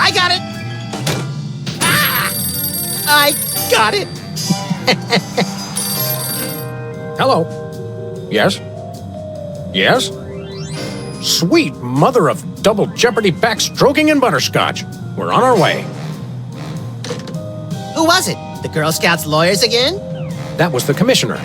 I got it! Ah! I got it! Hello. Yes? Yes? Sweet mother of double jeopardy backstroking and butterscotch. We're on our way. Who was it? The Girl Scouts lawyers again? That was the commissioner.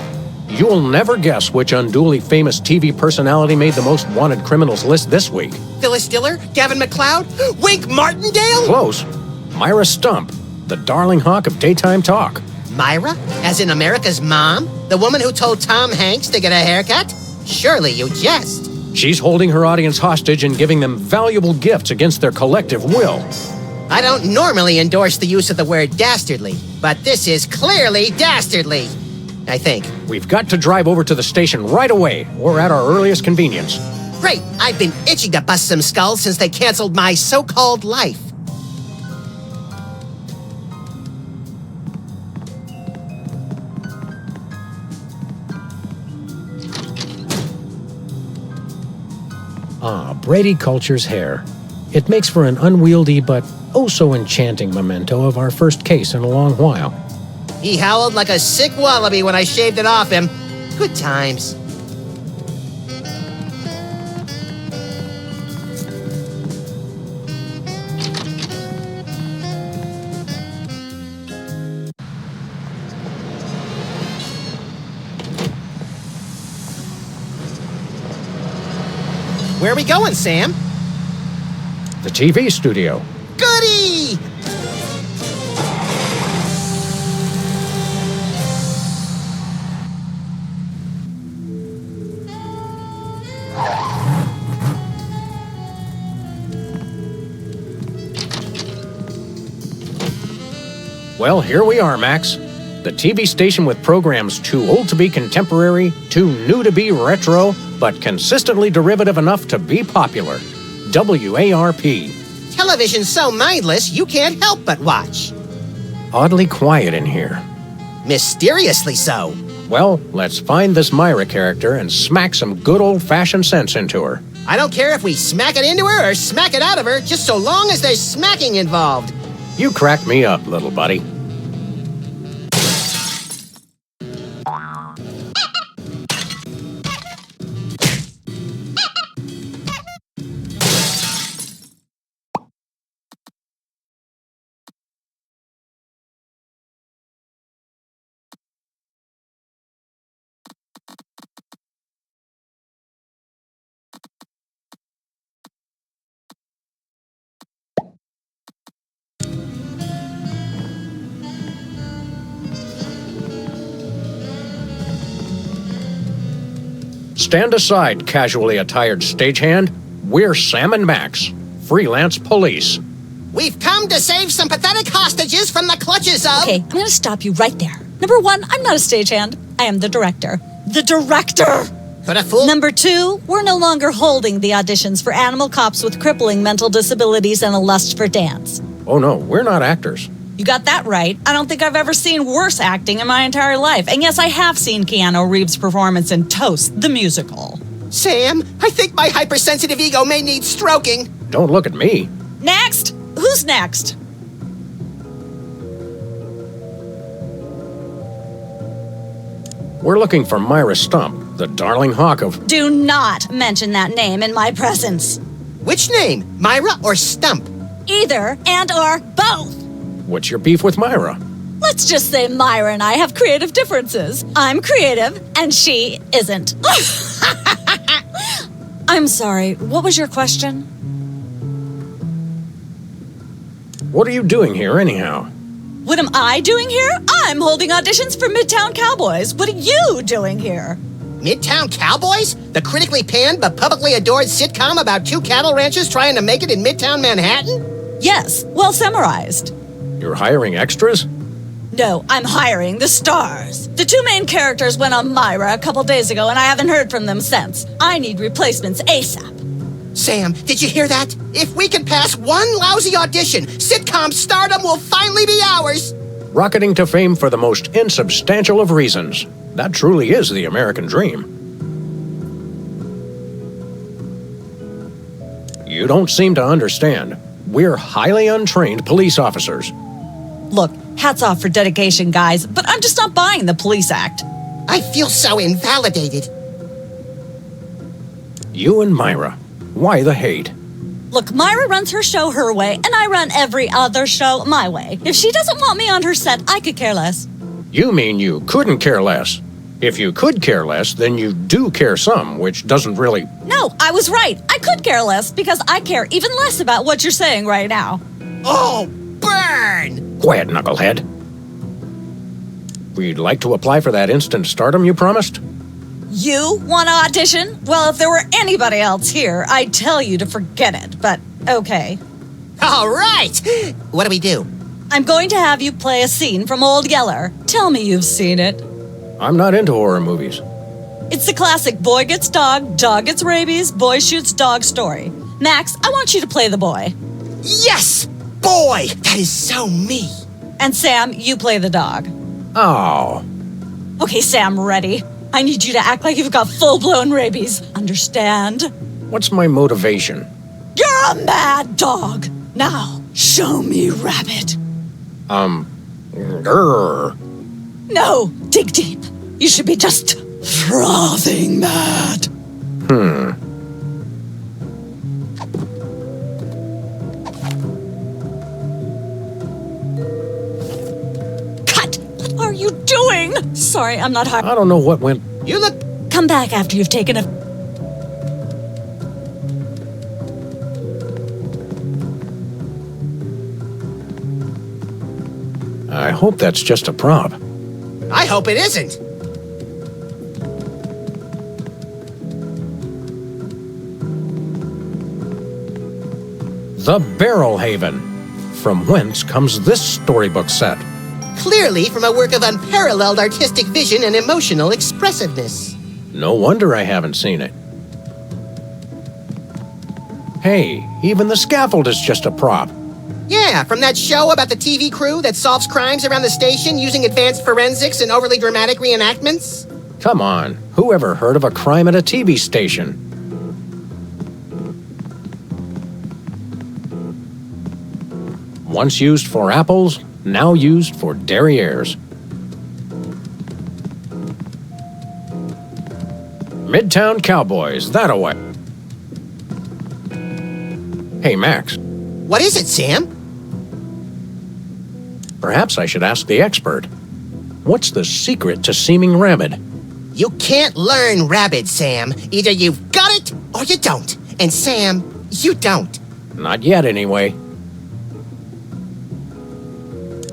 You'll never guess which unduly famous TV personality made the most wanted criminals list this week. Phyllis Diller? Gavin McLeod? Wink Martindale? Close. Myra Stump, the darling hawk of daytime talk. Myra? As in America's mom? The woman who told Tom Hanks to get a haircut? Surely you jest. She's holding her audience hostage and giving them valuable gifts against their collective will. I don't normally endorse the use of the word dastardly, but this is clearly dastardly. I think. We've got to drive over to the station right away, or at our earliest convenience. Great! I've been itching to bust some skulls since they canceled my so-called life. Ah, Brady Culture's hair. It makes for an unwieldy but oh-so-enchanting memento of our first case in a long while. He howled like a sick wallaby when I shaved it off him. Good times. Where are we going, Sam? The TV studio. Goody! Well, here we are, Max. The TV station with programs too old to be contemporary, too new to be retro, but consistently derivative enough to be popular. WARP. Television's so mindless, you can't help but watch. Oddly quiet in here. Mysteriously so. Well, let's find this Myra character and smack some good old-fashioned sense into her. I don't care if we smack it into her or smack it out of her, just so long as there's smacking involved. You crack me up, little buddy. Stand aside, casually attired stagehand. We're Sam and Max, freelance police. We've come to save some pathetic hostages from the clutches of... Okay, I'm going to stop you right there. Number one, I'm not a stagehand. I am the director. The director! Could a fool... Number two, we're no longer holding the auditions for animal cops with crippling mental disabilities and a lust for dance. Oh no, we're not actors. You got that right. I don't think I've ever seen worse acting in my entire life. And yes, I have seen Keanu Reeves' performance in Toast, the musical. Sam, I think my hypersensitive ego may need stroking. Don't look at me. Next? Who's next? We're looking for Myra Stump, the darling hawk of... Do not mention that name in my presence. Which name? Myra or Stump? Either and or both. What's your beef with Myra? Let's just say Myra and I have creative differences. I'm creative, and she isn't. I'm sorry, what was your question? What are you doing here, anyhow? What am I doing here? I'm holding auditions for Midtown Cowboys. What are you doing here? Midtown Cowboys? The critically panned but publicly adored sitcom about two cattle ranchers trying to make it in Midtown Manhattan? Yes, well summarized. You're hiring extras? No, I'm hiring the stars. The two main characters went on Myra a couple days ago, and I haven't heard from them since. I need replacements ASAP. Sam, did you hear that? If we can pass one lousy audition, sitcom stardom will finally be ours. Rocketing to fame for the most insubstantial of reasons. That truly is the American dream. You don't seem to understand. We're highly untrained police officers. Look, hats off for dedication, guys, but I'm just not buying the police act. I feel so invalidated. You and Myra. Why the hate? Look, Myra runs her show her way, and I run every other show my way. If she doesn't want me on her set, I could care less. You mean you couldn't care less? If you could care less, then you do care some, which doesn't really... No, I was right. I could care less because I care even less about what you're saying right now. Oh, burn! Go ahead, knucklehead. We'd like to apply for that instant stardom you promised. You want to audition? Well, if there were anybody else here, I'd tell you to forget it, but okay. All right! What do we do? I'm going to have you play a scene from Old Yeller. Tell me you've seen it. I'm not into horror movies. It's the classic boy gets dog gets rabies, boy shoots dog story. Max, I want you to play the boy. Yes! Boy, that is so me. And Sam, you play the dog. Oh. Okay, Sam, ready? I need you to act like you've got full-blown rabies. Understand? What's my motivation? You're a mad dog. Now, show me Rabbit. Grr. No, dig deep. You should be just frothing mad. Cut! What are you doing? Sorry, I'm not hard. I don't know what went... You look... Come back after you've taken a... I hope that's just a prop. I hope it isn't. The Barrel Haven. From whence comes this storybook set? Clearly from a work of unparalleled artistic vision and emotional expressiveness. No wonder I haven't seen it. Hey, even the scaffold is just a prop. Yeah, from that show about the TV crew that solves crimes around the station using advanced forensics and overly dramatic reenactments. Come on, who ever heard of a crime at a TV station? Once used for apples, now used for derrieres. Midtown Cowboys, that-a-way. Hey, Max. What is it, Sam? Perhaps I should ask the expert. What's the secret to seeming rabid? You can't learn rabid, Sam. Either you've got it or you don't. And Sam, you don't. Not yet, anyway.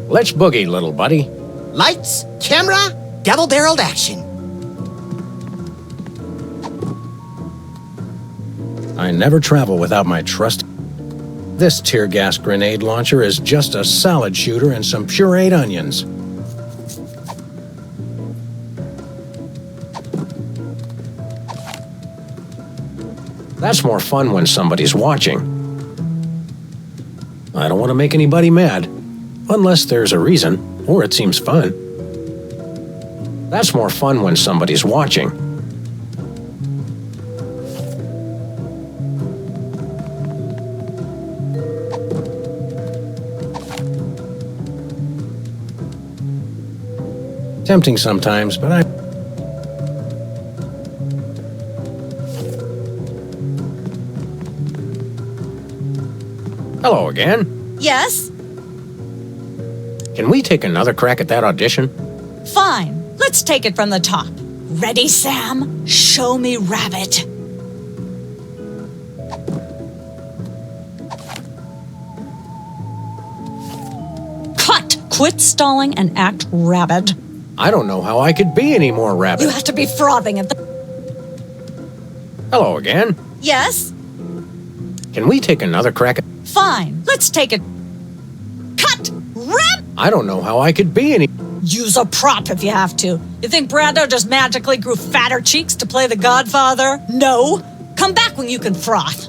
Let's boogie, little buddy. Lights, camera, double-barreled action. I never travel without my trusty. This tear gas grenade launcher is just a salad shooter and some pureed onions. That's more fun when somebody's watching. I don't want to make anybody mad, unless there's a reason, or it seems fun. That's more fun when somebody's watching. Tempting sometimes, but I... Hello again. Yes? Can we take another crack at that audition? Fine. Let's take it from the top. Ready, Sam? Show me Rabbit. Cut! Quit stalling and act rabid. I don't know how I could be any more rabid. You have to be frothing at the... Hello again. Yes? Can we take another crack at... Fine. Let's take it... Cut! I don't know how I could be any... Use a prop if you have to. You think Brando just magically grew fatter cheeks to play the Godfather? No. Come back when you can froth.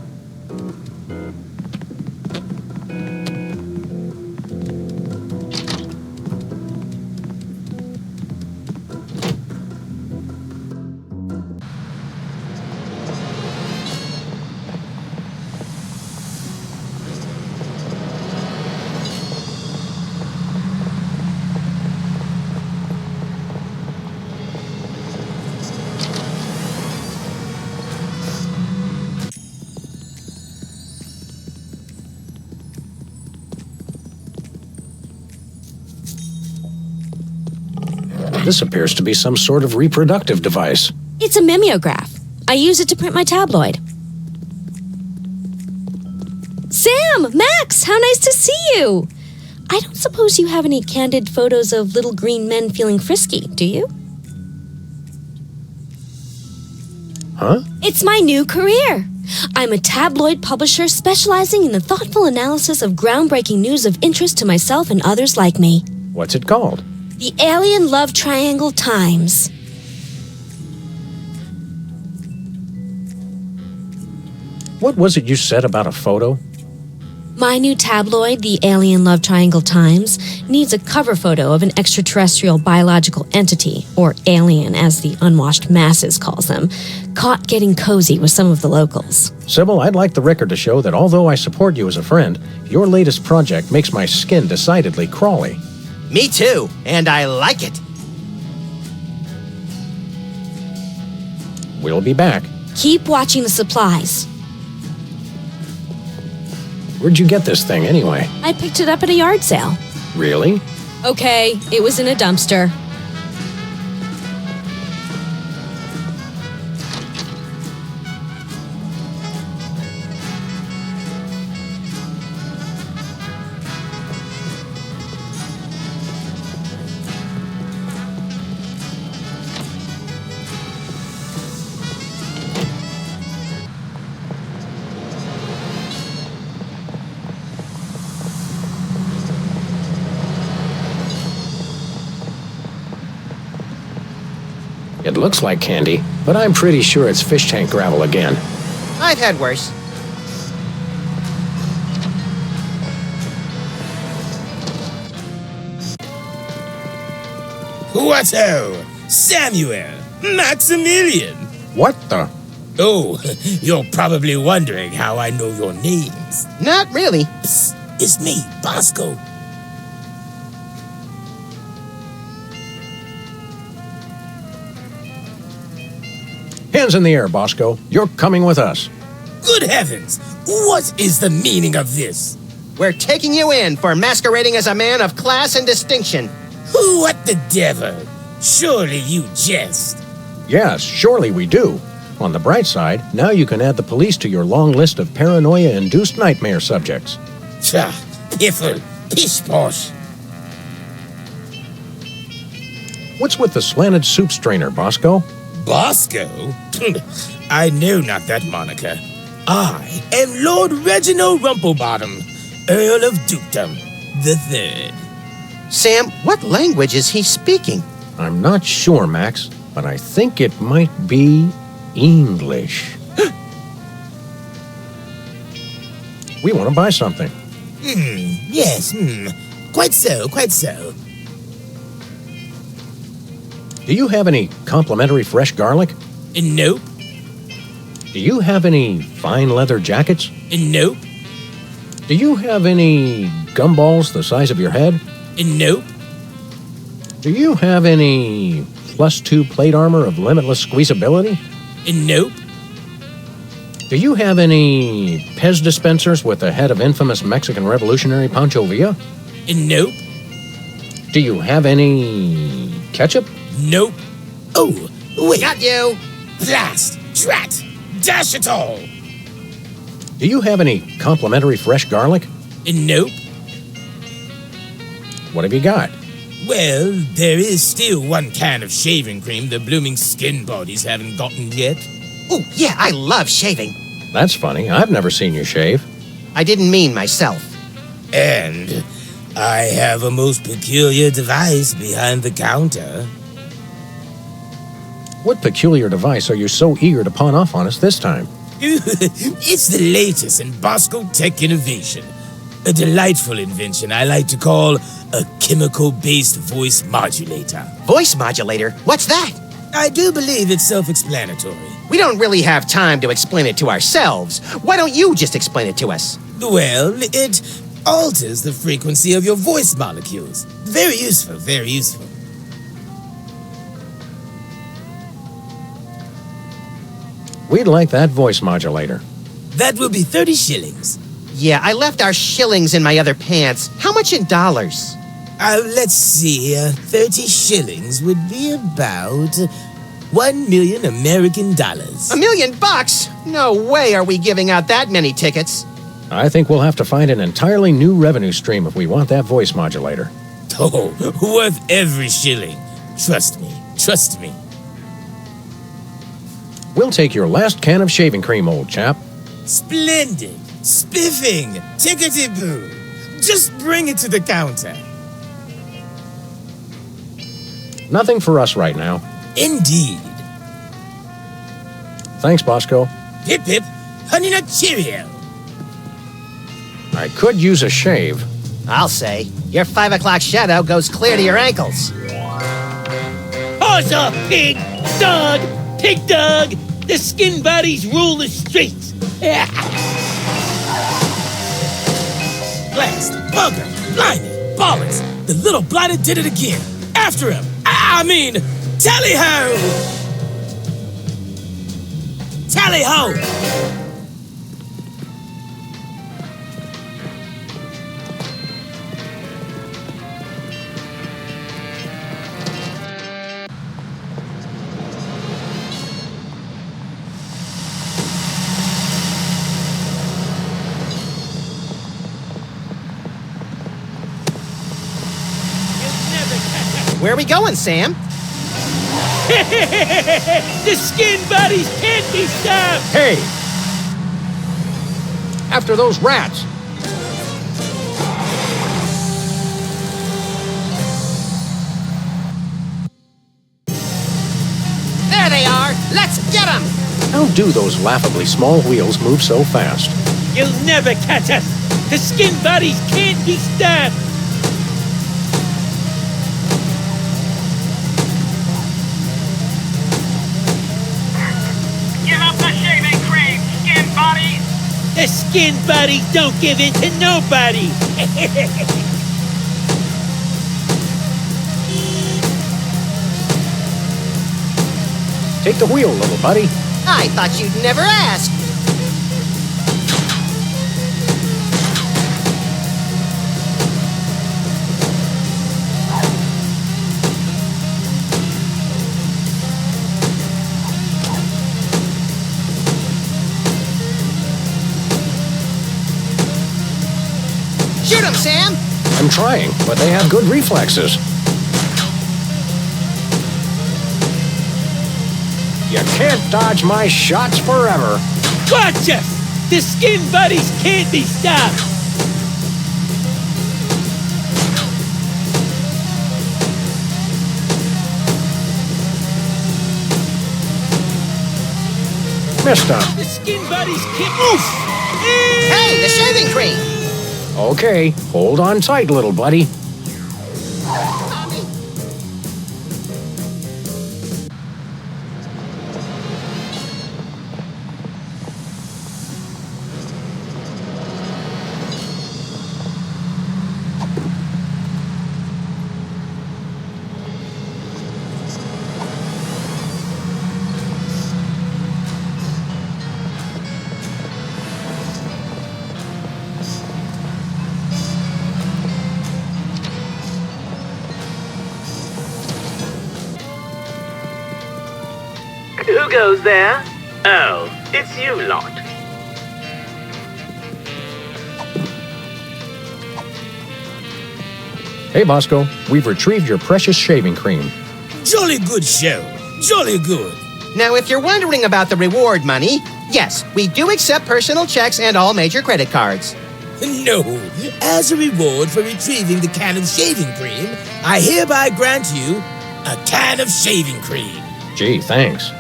This appears to be some sort of reproductive device. It's a mimeograph. I use it to print my tabloid. Sam! Max! How nice to see you! I don't suppose you have any candid photos of little green men feeling frisky, do you? Huh? It's my new career. I'm a tabloid publisher specializing in the thoughtful analysis of groundbreaking news of interest to myself and others like me. What's it called? The Alien Love Triangle Times. What was it you said about a photo? My new tabloid, The Alien Love Triangle Times, needs a cover photo of an extraterrestrial biological entity, or alien as the unwashed masses calls them, caught getting cozy with some of the locals. Sybil, I'd like the record to show that although I support you as a friend, your latest project makes my skin decidedly crawly. Me too, and I like it. We'll be back. Keep watching the supplies. Where'd you get this thing anyway? I picked it up at a yard sale. Really? Okay, it was in a dumpster. It looks like candy, but I'm pretty sure it's fish tank gravel again. I've had worse. What-o? Samuel! Maximilian! What the? Oh, you're probably wondering how I know your names. Not really. Psst, it's me, Bosco. Hands in the air, Bosco. You're coming with us. Good heavens! What is the meaning of this? We're taking you in for masquerading as a man of class and distinction. What the devil? Surely you jest. Yes, surely we do. On the bright side, now you can add the police to your long list of paranoia-induced nightmare subjects. Tcha, piffle, pish-posh. What's with the slanted soup strainer, Bosco? Bosco? I know not that moniker. I am Lord Reginald Rumplebottom, Earl of Dukedom the Third. Sam, what language is he speaking? I'm not sure, Max, but I think it might be English. We want to buy something. Yes, quite so, quite so. Do you have any complimentary fresh garlic? Nope, Do you have any fine leather jackets? nope, Do you have any gumballs the size of your head? nope, Do you have any +2 plate armor of limitless squeezability? nope, Do you have any Pez dispensers with the head of infamous Mexican revolutionary Pancho Villa? nope, Do you have any ketchup? nope. Oh, wait. Got you. Blast! Drat! Dash it all! Do you have any complimentary fresh garlic? Nope. What have you got? Well, there is still one can of shaving cream the blooming skin bodies haven't gotten yet. Oh, yeah, I love shaving. That's funny. I've never seen you shave. I didn't mean myself. And I have a most peculiar device behind the counter. What peculiar device are you so eager to pawn off on us this time? It's the latest in Bosco tech innovation. A delightful invention I like to call a chemical-based voice modulator. Voice modulator? What's that? I do believe it's self-explanatory. We don't really have time to explain it to ourselves. Why don't you just explain it to us? Well, it alters the frequency of your voice molecules. Very useful, very useful. We'd like that voice modulator. That will be 30 shillings. Yeah, I left our shillings in my other pants. How much in dollars? Let's see. 30 shillings would be about 1 million American dollars. $1 million? No way are we giving out that many tickets. I think we'll have to find an entirely new revenue stream if we want that voice modulator. Oh, worth every shilling. Trust me. Trust me. We'll take your last can of shaving cream, old chap. Splendid. Spiffing. Tickety-boo. Just bring it to the counter. Nothing for us right now. Indeed. Thanks, Bosco. Hip hip. Honey nut cheerio. I could use a shave. I'll say. Your 5 o'clock shadow goes clear to your ankles. Horse or pig, dog, pig dog, the skin bodies rule the streets. Blast, bugger, blimey, ballers. The little blighter did it again. After him. I mean, tally-ho! Tally-ho! Where are we going, Sam? The skin bodies can't be stopped. Hey! After those rats! There they are! Let's get them! How do those laughably small wheels move so fast? You'll never catch us. The skin bodies can't be stopped. Give up the shaving cream, skin bodies! The skin bodies don't give in to nobody. Take the wheel, little buddy. I thought you'd never ask. Shoot him, Sam! I'm trying, but they have good reflexes. You can't dodge my shots forever. Watch us. The skin bodies can't be stopped. Missed him. The skin buddies can't move. Hey, the shaving cream! Okay, hold on tight, little buddy. Who goes there? Oh, it's you lot. Hey, Bosco, we've retrieved your precious shaving cream. Jolly good show. Jolly good. Now, if you're wondering about the reward money, yes, we do accept personal checks and all major credit cards. No, as a reward for retrieving the can of shaving cream, I hereby grant you a can of shaving cream. Gee, thanks.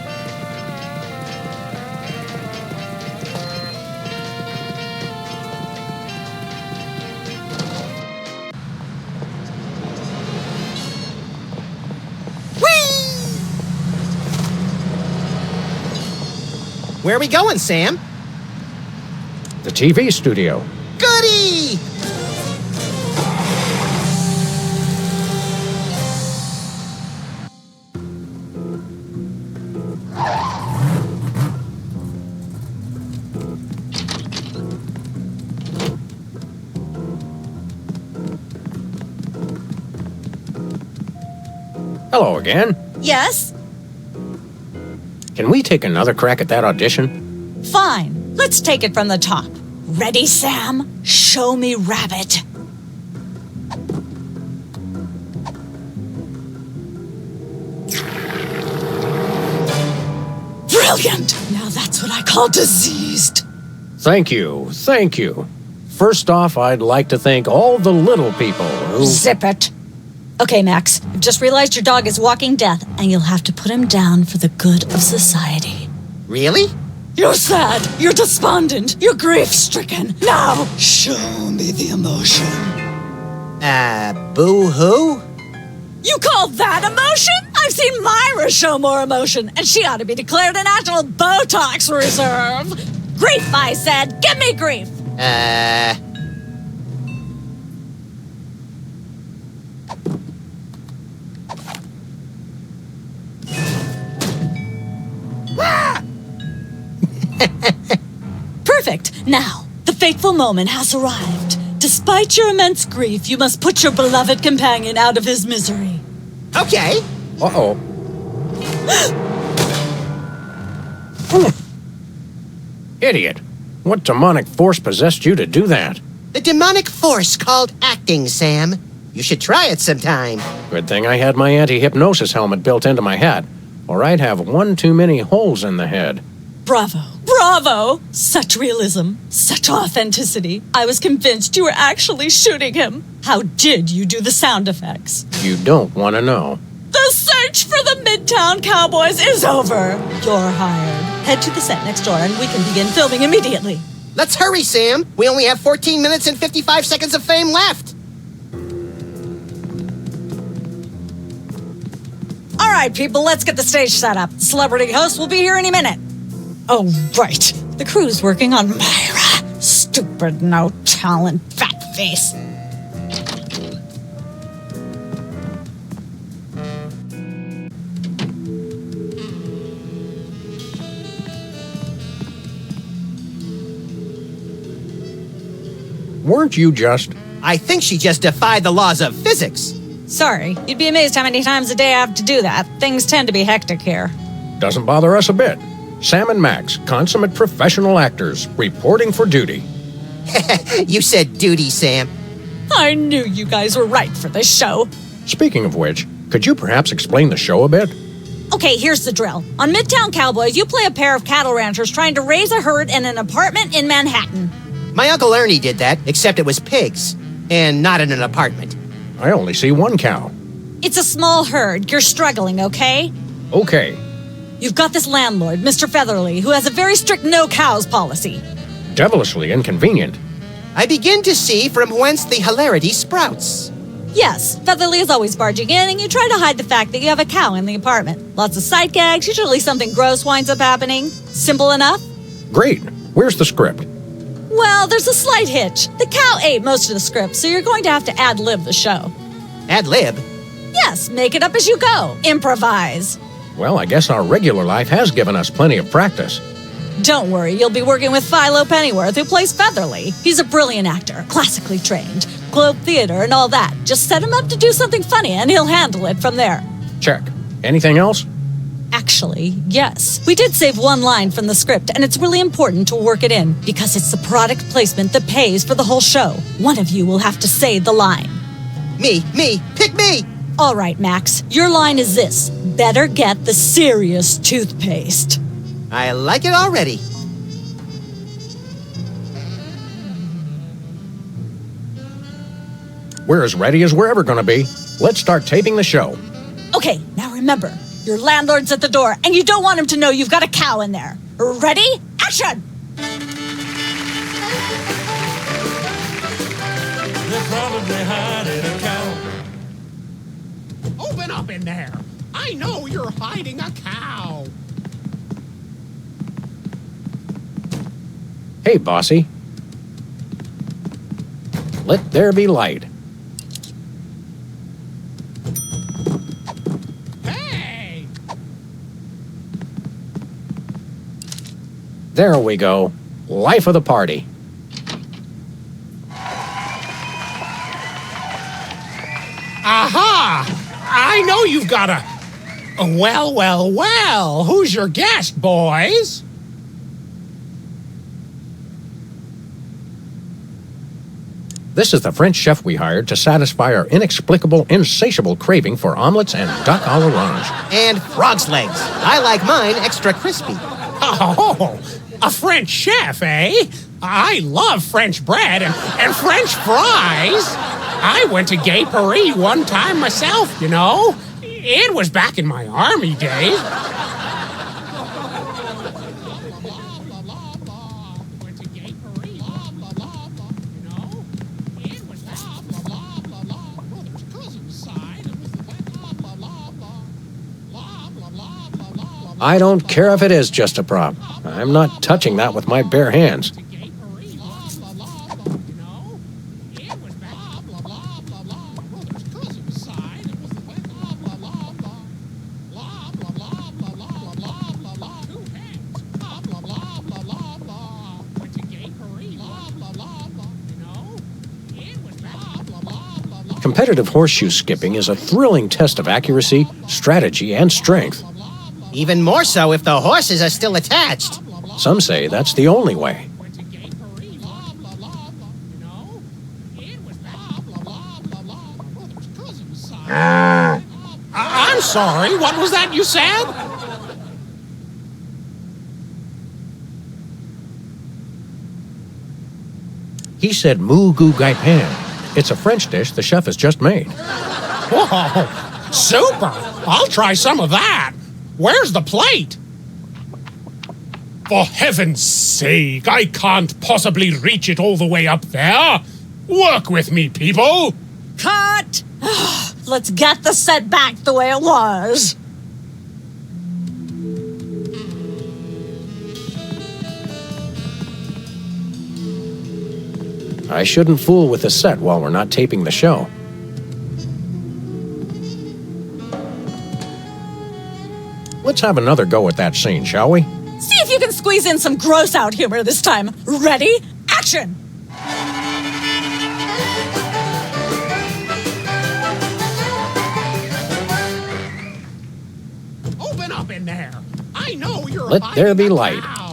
Where are we going, Sam? The TV studio. Goody! Hello again. Yes? Can we take another crack at that audition? Fine. Let's take it from the top. Ready, Sam? Show me Rabbit. Brilliant! Now that's what I call diseased. Thank you. First off, I'd like to thank all the little people who... Zip it. Okay, Max. I've just realized your dog is walking death, and you'll have to put him down for the good of society. Really? You're sad. You're despondent. You're grief-stricken. Now, show me the emotion. Boo-hoo? You call that emotion? I've seen Myra show more emotion, and she ought to be declared a national Botox reserve. Grief, I said. Give me grief. Perfect. Now, the fateful moment has arrived. Despite your immense grief, you must put your beloved companion out of his misery. Okay. Uh-oh. Idiot. What demonic force possessed you to do that? The demonic force called acting, Sam. You should try it sometime. Good thing I had my anti-hypnosis helmet built into my head, or I'd have one too many holes in the head. Bravo. Bravo! Such realism. Such authenticity. I was convinced you were actually shooting him. How did you do the sound effects? You don't want to know. The search for the Midtown Cowboys is over. You're hired. Head to the set next door and we can begin filming immediately. Let's hurry, Sam. We only have 14 minutes and 55 seconds of fame left. All right, people, let's get the stage set up. The celebrity host will be here any minute. Oh, right. The crew's working on Myra. Stupid, no talent, fat face. Weren't you just... I think she just defied the laws of physics. Sorry, you'd be amazed how many times a day I have to do that. Things tend to be hectic here. Doesn't bother us a bit. Sam and Max, consummate professional actors, reporting for duty. You said duty, Sam. I knew you guys were right for this show. Speaking of which, could you perhaps explain the show a bit? Okay, here's the drill. On Midtown Cowboys, you play a pair of cattle ranchers trying to raise a herd in an apartment in Manhattan. My Uncle Ernie did that, except it was pigs, and not in an apartment. I only see one cow. It's a small herd. You're struggling, okay? Okay. You've got this landlord, Mr. Featherly, who has a very strict no cows policy. Devilishly inconvenient. I begin to see from whence the hilarity sprouts. Yes, Featherly is always barging in, and you try to hide the fact that you have a cow in the apartment. Lots of sight gags, usually something gross winds up happening. Simple enough? Great. Where's the script? Well, there's a slight hitch. The cow ate most of the script, so you're going to have to ad-lib the show. Ad-lib? Yes, make it up as you go. Improvise. Well, I guess our regular life has given us plenty of practice. Don't worry, you'll be working with Philo Pennyworth, who plays Featherly. He's a brilliant actor, classically trained, Globe Theater and all that. Just set him up to do something funny, and he'll handle it from there. Check. Anything else? Actually, yes. We did save one line from the script, and it's really important to work it in, because it's the product placement that pays for the whole show. One of you will have to say the line. Me, pick me! All right, Max, your line is this. Better get the serious toothpaste. I like it already. We're as ready as we're ever going to be. Let's start taping the show. Okay, now remember, your landlord's at the door, and you don't want him to know you've got a cow in there. Ready? Action! They're probably hiding a cow. Open up in there. I know you're hiding a cow. Hey, bossy. Let there be light. Hey! There we go. Life of the party. Aha! I know you've got a Well, well, well. Who's your guest, boys? This is the French chef we hired to satisfy our inexplicable, insatiable craving for omelets and duck à l'orange. And frog's legs. I like mine extra crispy. Oh, a French chef, eh? I love French bread and French fries. I went to Gay Paris one time myself, you know. It was back in my army days. I don't care if it is just a prop. I'm not touching that with my bare hands. Competitive horseshoe skipping is a thrilling test of accuracy, strategy, and strength. Even more so if the horses are still attached. Some say that's the only way. I'm sorry, what was that you said? He said moo goo gai pan. It's a French dish the chef has just made. Whoa, super! I'll try some of that. Where's the plate? For heaven's sake, I can't possibly reach it all the way up there. Work with me, people. Cut! Let's get the set back the way it was. I shouldn't fool with the set while we're not taping the show. Let's have another go at that scene, shall we? See if you can squeeze in some gross out humor this time. Ready? Action! Open up in there. I know you're Let hiding there be a light. cow.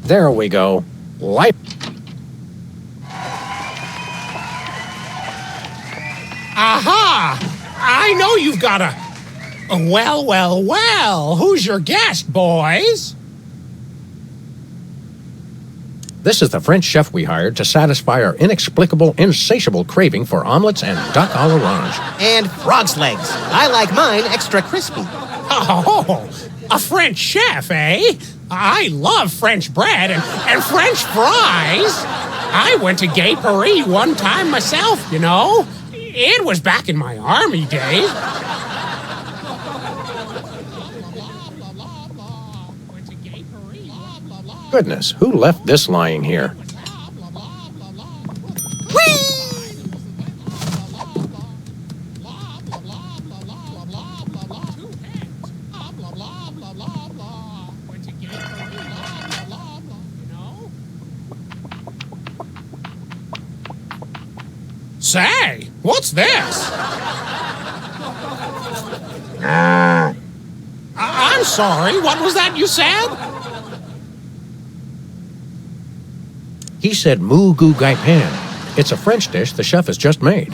There we go. Light. Aha! I know you've got a... Well, well, well. Who's your guest, boys? This is the French chef we hired to satisfy our inexplicable, insatiable craving for omelets and duck à l'orange. And frog's legs. I like mine extra crispy. Oh, a French chef, eh? I love French bread and French fries. I went to Gay Paris one time myself, you know. It was back in my army days. Goodness, who left this lying here? Say, what's this? I'm sorry, what was that you said? He said moo goo gai pan. It's a French dish the chef has just made.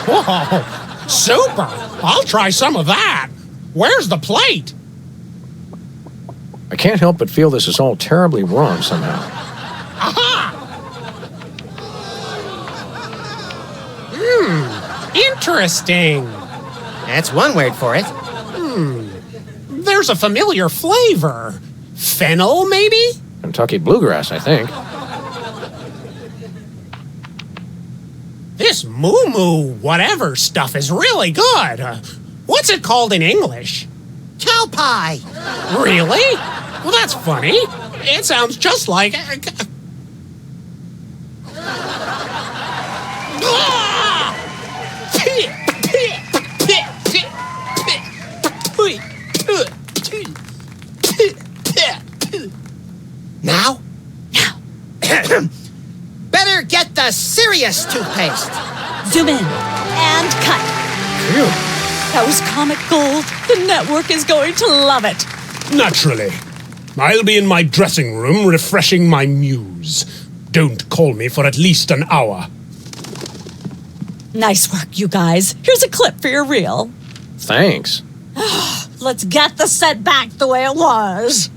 Whoa, super! I'll try some of that. Where's the plate? I can't help but feel this is all terribly wrong somehow. Aha! Interesting. That's one word for it. There's a familiar flavor. Fennel, maybe? Kentucky bluegrass, I think. This moo-moo whatever stuff is really good. What's it called in English? Cow pie. Really? Well, that's funny. It sounds just like... Better get the serious toothpaste. Zoom in and cut. Phew. That was comic gold. The network is going to love it. Naturally. I'll be in my dressing room refreshing my muse. Don't call me for at least an hour. Nice work, you guys. Here's a clip for your reel. Thanks. Let's get the set back the way it was.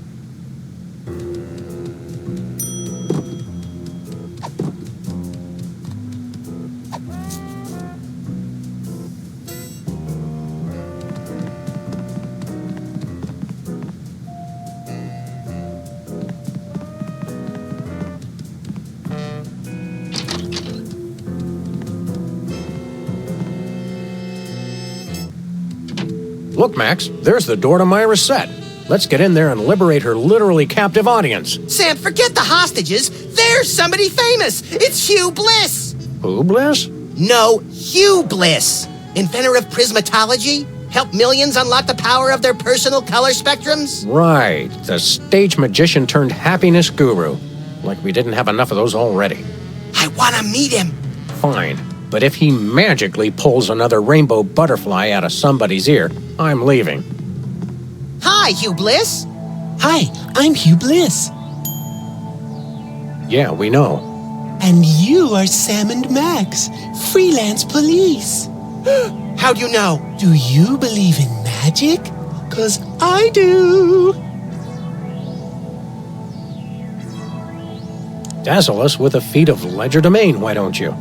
Look, Max, there's the door to Myra's set. Let's get in there and liberate her literally captive audience. Sam, forget the hostages. There's somebody famous. It's Hugh Bliss. Who, Bliss? No, Hugh Bliss. Inventor of prismatology. Helped millions unlock the power of their personal color spectrums. Right, the stage magician turned happiness guru. Like we didn't have enough of those already. I want to meet him. Fine, but if he magically pulls another rainbow butterfly out of somebody's ear, I'm leaving. Hi, Hugh Bliss. Hi, I'm Hugh Bliss. Yeah, we know. And you are Sam and Max, freelance police. How'd you know? Do you believe in magic? 'Cause I do. Dazzle us with a feat of legerdemain, why don't you?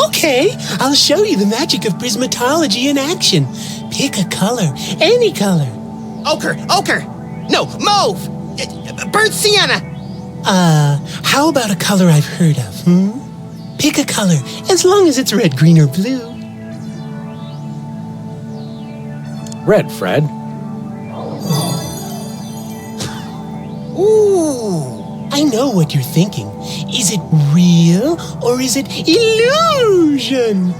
Okay, I'll show you the magic of prismatology in action. Pick a color, any color. Ochre. No, mauve. Burnt sienna. How about a color I've heard of, Pick a color, as long as it's red, green, or blue. Red, Fred. Ooh. I know what you're thinking. Is it real or is it illusion?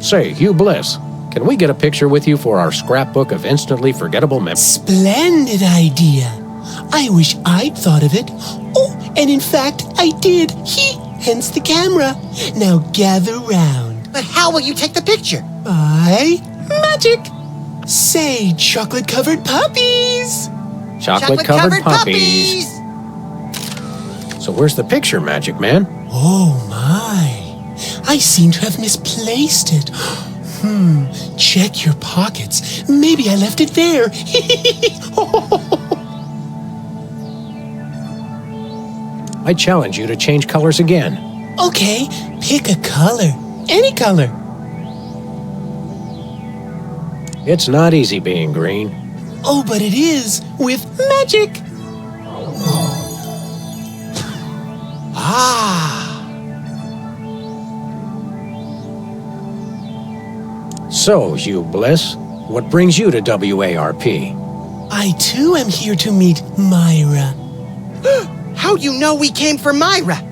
Say, Hugh Bliss, can we get a picture with you for our scrapbook of instantly forgettable memories? Splendid idea. I wish I'd thought of it. Oh, and in fact, I did. Hence the camera. Now gather round. But how will you take the picture? By magic. Say, chocolate-covered puppies. Chocolate-covered puppies. So where's the picture, Magic Man? Oh, my. I seem to have misplaced it. Check your pockets. Maybe I left it there. I challenge you to change colors again. Okay, pick a color. Any color. It's not easy being green. Oh, but it is with magic. So, Hugh Bliss, what brings you to WARP? I too am here to meet Myra. How do you know we came for Myra?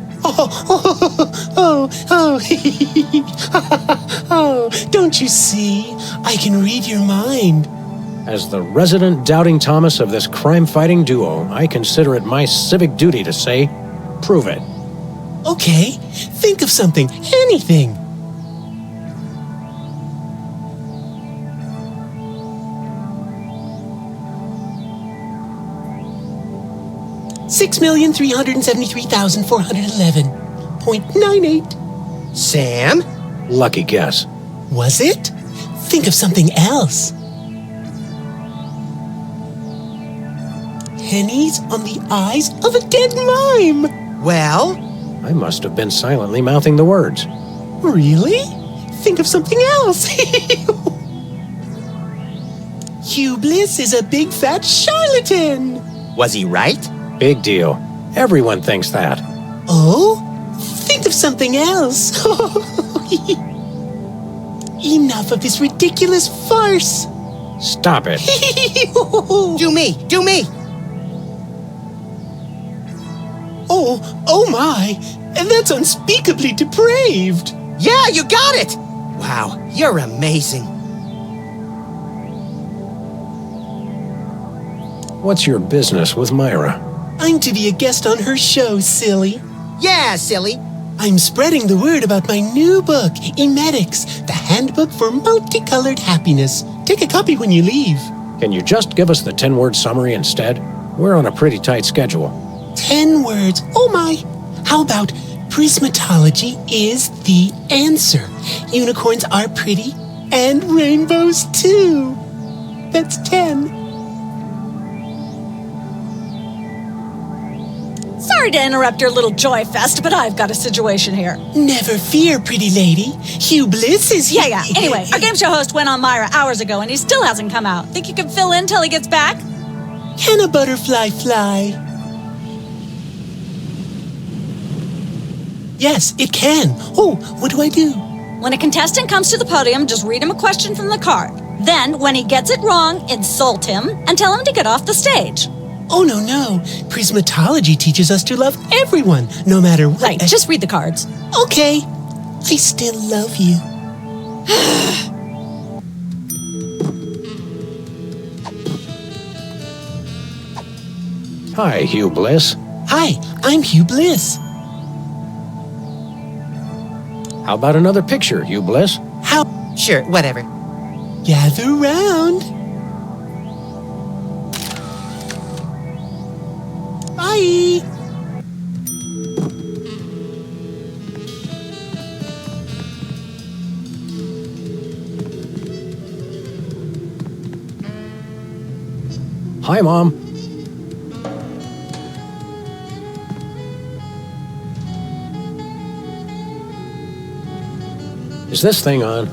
Oh, don't you see? I can read your mind. As the resident doubting Thomas of this crime-fighting duo, I consider it my civic duty to say, prove it. Okay, think of something, anything. $6,373,411.98. Sam? Lucky guess. Was it? Think of something else. Pennies on the eyes of a dead mime. Well? I must have been silently mouthing the words. Really? Think of something else. Hugh Bliss is a big fat charlatan. Was he right? Big deal. Everyone thinks that. Oh? Think of something else. Enough of this ridiculous farce. Stop it. Do me. Oh my. That's unspeakably depraved. Yeah, you got it. Wow, you're amazing. What's your business with Myra? I'm to be a guest on her show, silly. Yeah, silly. I'm spreading the word about my new book, Emetics, the handbook for multicolored happiness. Take a copy when you leave. Can you just give us the 10-word summary instead? We're on a pretty tight schedule. 10 words. Oh my. How about prismatology is the answer. Unicorns are pretty and rainbows too. That's 10. Sorry to interrupt your little joy fest, but I've got a situation here. Never fear, pretty lady. Hugh Bliss is here. Yeah. Anyway, our game show host went on Myra hours ago and he still hasn't come out. Think you can fill in till he gets back? Can a butterfly fly? Yes, it can. Oh, what do I do? When a contestant comes to the podium, just read him a question from the card. Then, when he gets it wrong, insult him and tell him to get off the stage. Oh, no. Prismatology teaches us to love everyone, no matter what. Right, just read the cards. Okay. I still love you. Hi, Hugh Bliss. Hi, I'm Hugh Bliss. How about another picture, Hugh Bliss? How? Sure, whatever. Gather round. Bye. Hi, Mom. Is this thing on?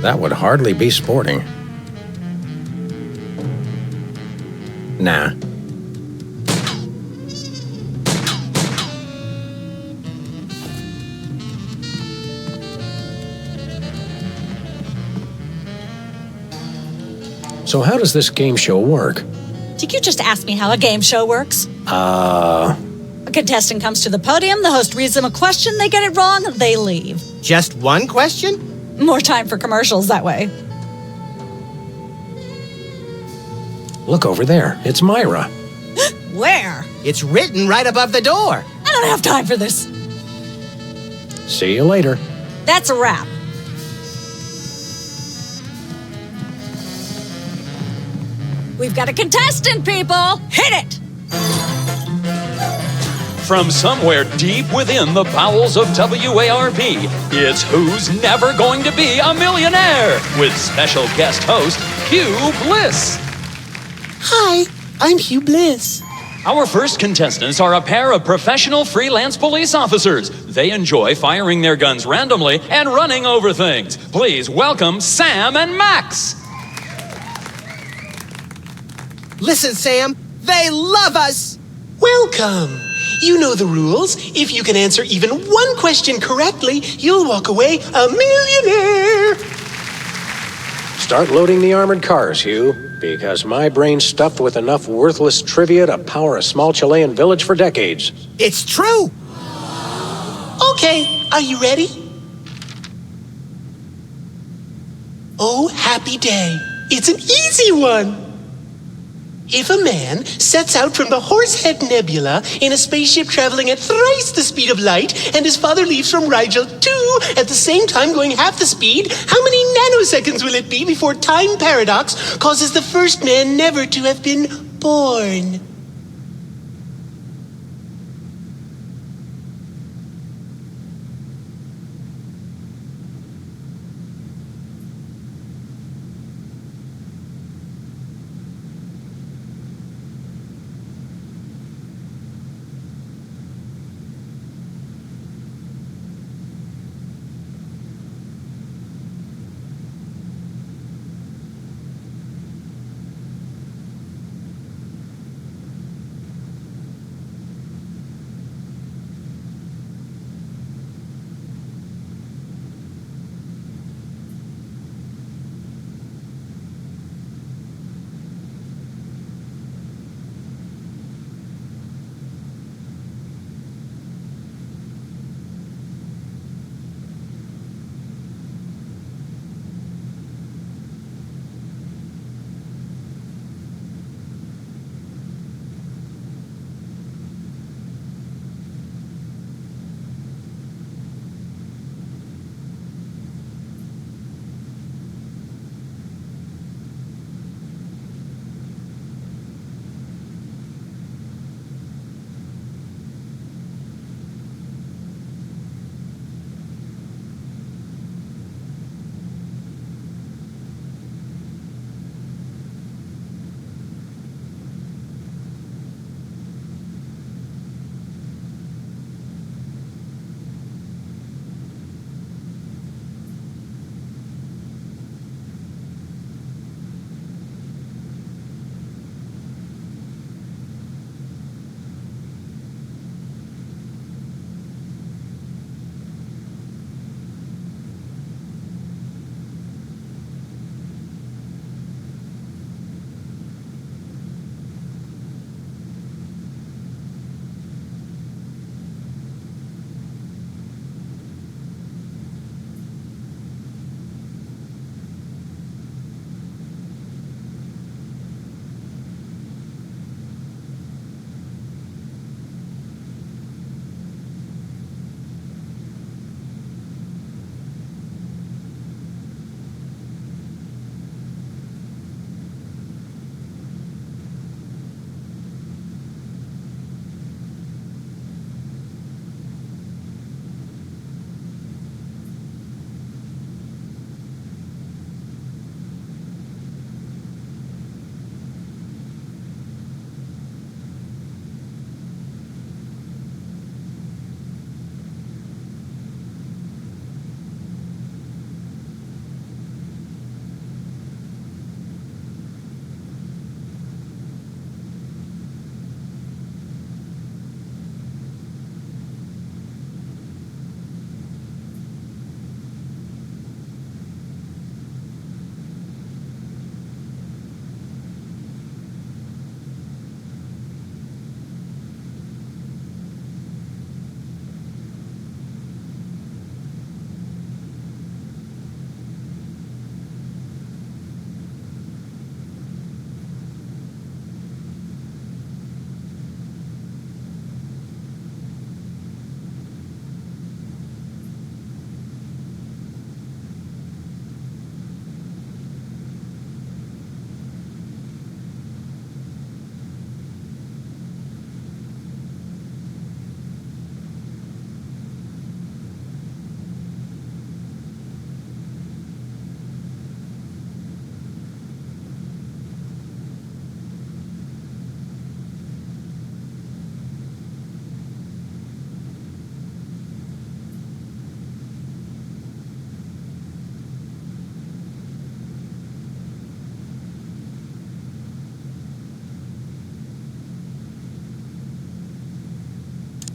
That would hardly be sporting. Nah. So how does this game show work? Did you just ask me how a game show works? A contestant comes to the podium, the host reads them a question, they get it wrong, they leave. Just one question? More time for commercials that way. Look over there. It's Myra. Where? It's written right above the door. I don't have time for this. See you later. That's a wrap. We've got a contestant, people! Hit it! From somewhere deep within the bowels of WARP, it's Who's Never Going to Be a Millionaire? With special guest host, Hugh Bliss. Hi, I'm Hugh Bliss. Our first contestants are a pair of professional freelance police officers. They enjoy firing their guns randomly and running over things. Please welcome Sam and Max. Listen, Sam, they love us. Welcome. You know the rules. If you can answer even one question correctly, you'll walk away a millionaire. Start loading the armored cars, Hugh, because my brain's stuffed with enough worthless trivia to power a small Chilean village for decades. It's true. Okay, are you ready? Oh, happy day. It's an easy one. If a man sets out from the Horsehead Nebula in a spaceship traveling at thrice the speed of light, and his father leaves from Rigel too at the same time going half the speed, how many nanoseconds will it be before time paradox causes the first man never to have been born?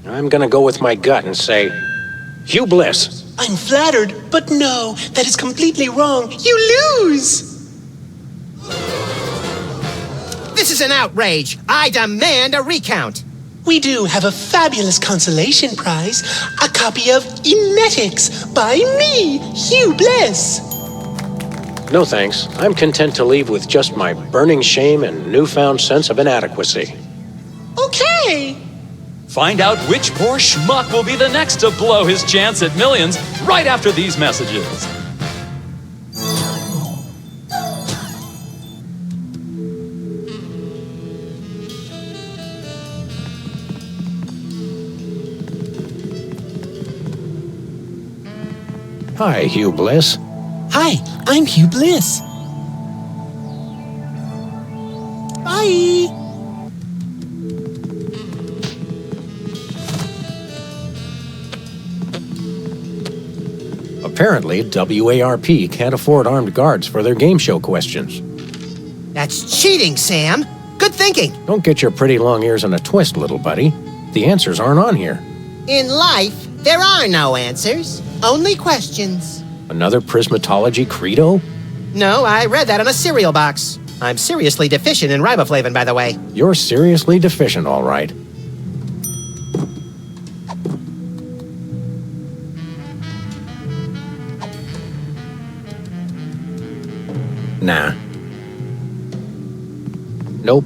I'm gonna go with my gut and say, Hugh Bliss. I'm flattered, but no, that is completely wrong. You lose! This is an outrage. I demand a recount. We do have a fabulous consolation prize, a copy of Emetics by me, Hugh Bliss. No thanks. I'm content to leave with just my burning shame and newfound sense of inadequacy. Okay. Find out which poor schmuck will be the next to blow his chance at millions right after these messages. Hi, Hugh Bliss. Hi, I'm Hugh Bliss. Bye. Apparently, WARP can't afford armed guards for their game show questions. That's cheating, Sam. Good thinking. Don't get your pretty long ears in a twist, little buddy. The answers aren't on here. In life, there are no answers, only questions. Another prismatology credo? No, I read that on a cereal box. I'm seriously deficient in riboflavin, by the way. You're seriously deficient, all right. Nah. Nope.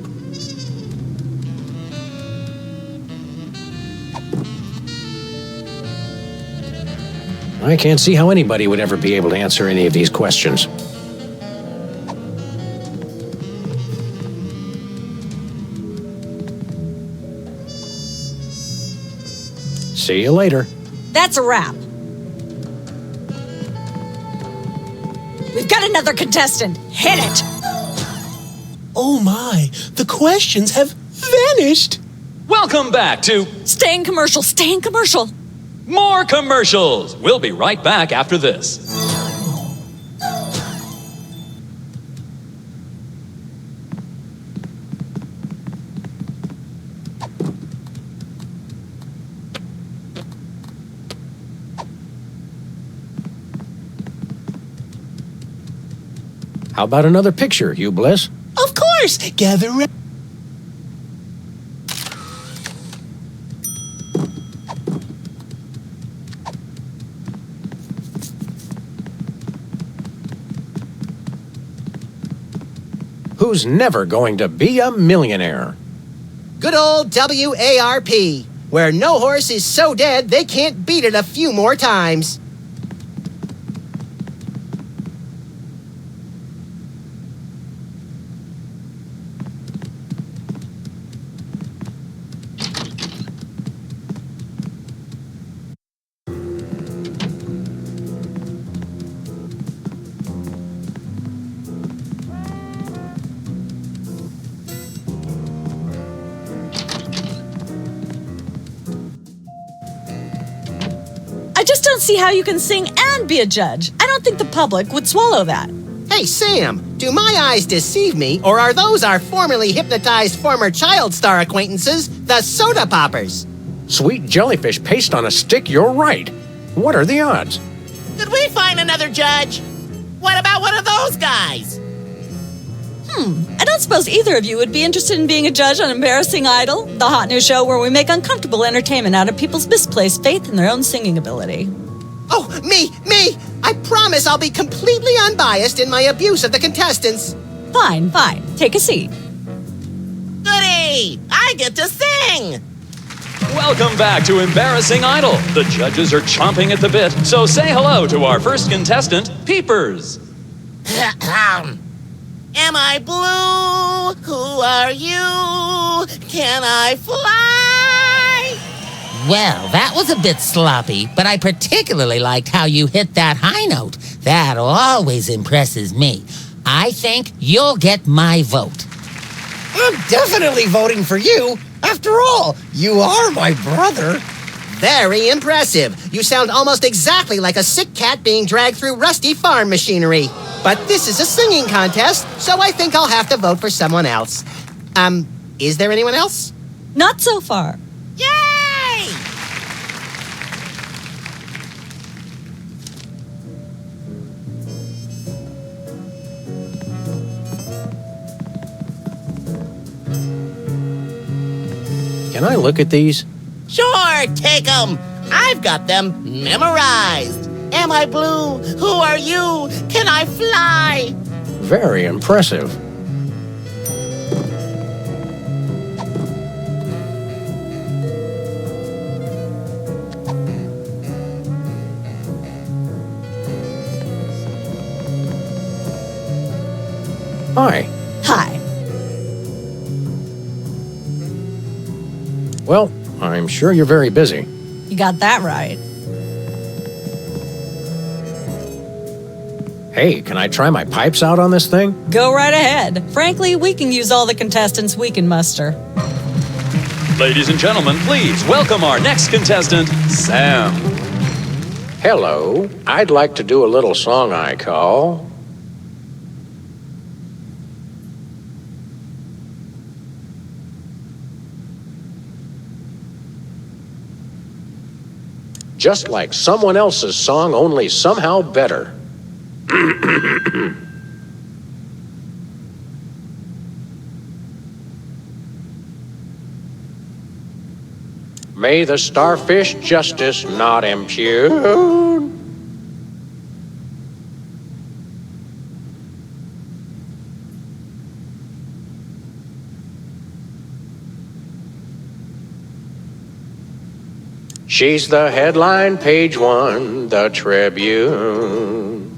I can't see how anybody would ever be able to answer any of these questions. See you later. That's a wrap. We've got another contestant. Hit it! Oh my, the questions have vanished. Welcome back to Stay in commercial, stay in commercial. More Commercials. We'll be right back after this. How about another picture, Hugh Bliss? Of course, gather round. Who's never going to be a millionaire? Good old WARP, where no horse is so dead they can't beat it a few more times. I just don't see how you can sing and be a judge. I don't think the public would swallow that. Hey, Sam, do my eyes deceive me, or are those our formerly hypnotized former child star acquaintances, the Soda Poppers? Sweet jellyfish paste on a stick, you're right. What are the odds? Did we find another judge? What about one of those guys? I don't suppose either of you would be interested in being a judge on Embarrassing Idol, the hot new show where we make uncomfortable entertainment out of people's misplaced faith in their own singing ability. Oh, me! I promise I'll be completely unbiased in my abuse of the contestants. Fine. Take a seat. Goody! I get to sing! Welcome back to Embarrassing Idol. The judges are chomping at the bit, so say hello to our first contestant, Peepers. Am I blue? Who are you? Can I fly? Well, that was a bit sloppy, but I particularly liked how you hit that high note. That always impresses me. I think you'll get my vote. I'm definitely voting for you. After all, you are my brother. Very impressive. You sound almost exactly like a sick cat being dragged through rusty farm machinery. But this is a singing contest, so I think I'll have to vote for someone else. Is there anyone else? Not so far. Yay! Can I look at these? Sure, take 'em. I've got them memorized. Am I blue? Who are you? Can I fly? Very impressive. Hi. Hi. Well, I'm sure you're very busy. You got that right. Hey, can I try my pipes out on this thing? Go right ahead. Frankly, we can use all the contestants we can muster. Ladies and gentlemen, please welcome our next contestant, Sam. Hello. I'd like to do a little song I call Just Like Someone Else's Song, Only Somehow Better. May the starfish justice not impugn. She's the headline, page 1, the Tribune.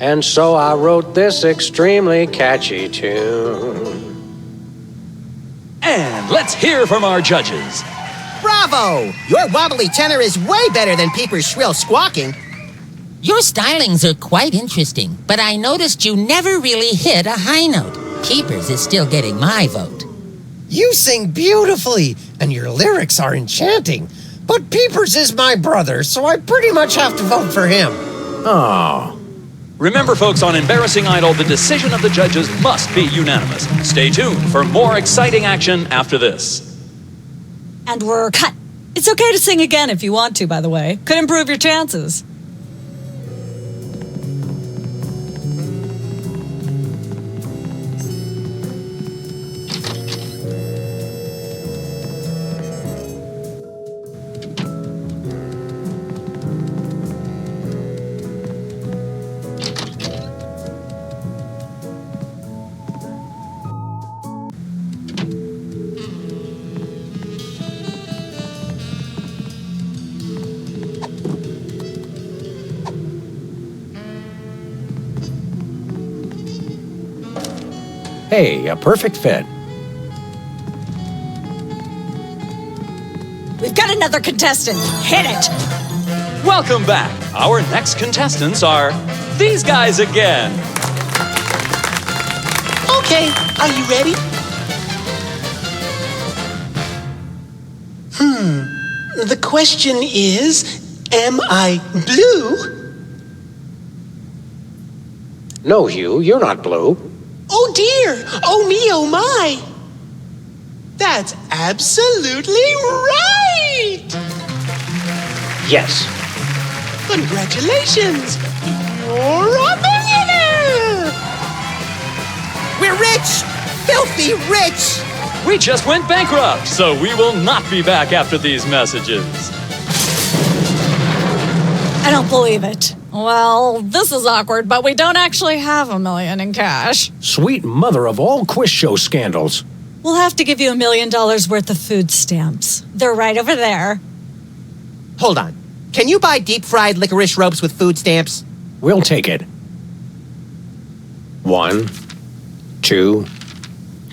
And so I wrote this extremely catchy tune. And let's hear from our judges. Bravo! Your wobbly tenor is way better than Peeper's shrill squawking. Your stylings are quite interesting, but I noticed you never really hit a high note. Peepers is still getting my vote. You sing beautifully, and your lyrics are enchanting. But Peepers is my brother, so I pretty much have to vote for him. Oh. Remember, folks, on Embarrassing Idol, the decision of the judges must be unanimous. Stay tuned for more exciting action after this. And we're cut. It's okay to sing again if you want to, by the way. Could improve your chances. Hey, a perfect fit. We've got another contestant. Hit it. Welcome back. Our next contestants are these guys again. Okay, are you ready? The question is, am I blue? No, Hugh, you're not blue. Oh dear! Oh me, oh my! That's absolutely right! Yes. Congratulations! You're a millionaire! We're rich! Filthy rich! We just went bankrupt, so we will not be back after these messages. I don't believe it. Well, this is awkward, but we don't actually have $1 million in cash. Sweet mother of all quiz show scandals. We'll have to give you $1 million worth of food stamps. They're right over there. Hold on. Can you buy deep-fried licorice ropes with food stamps? We'll take it. 1, 2,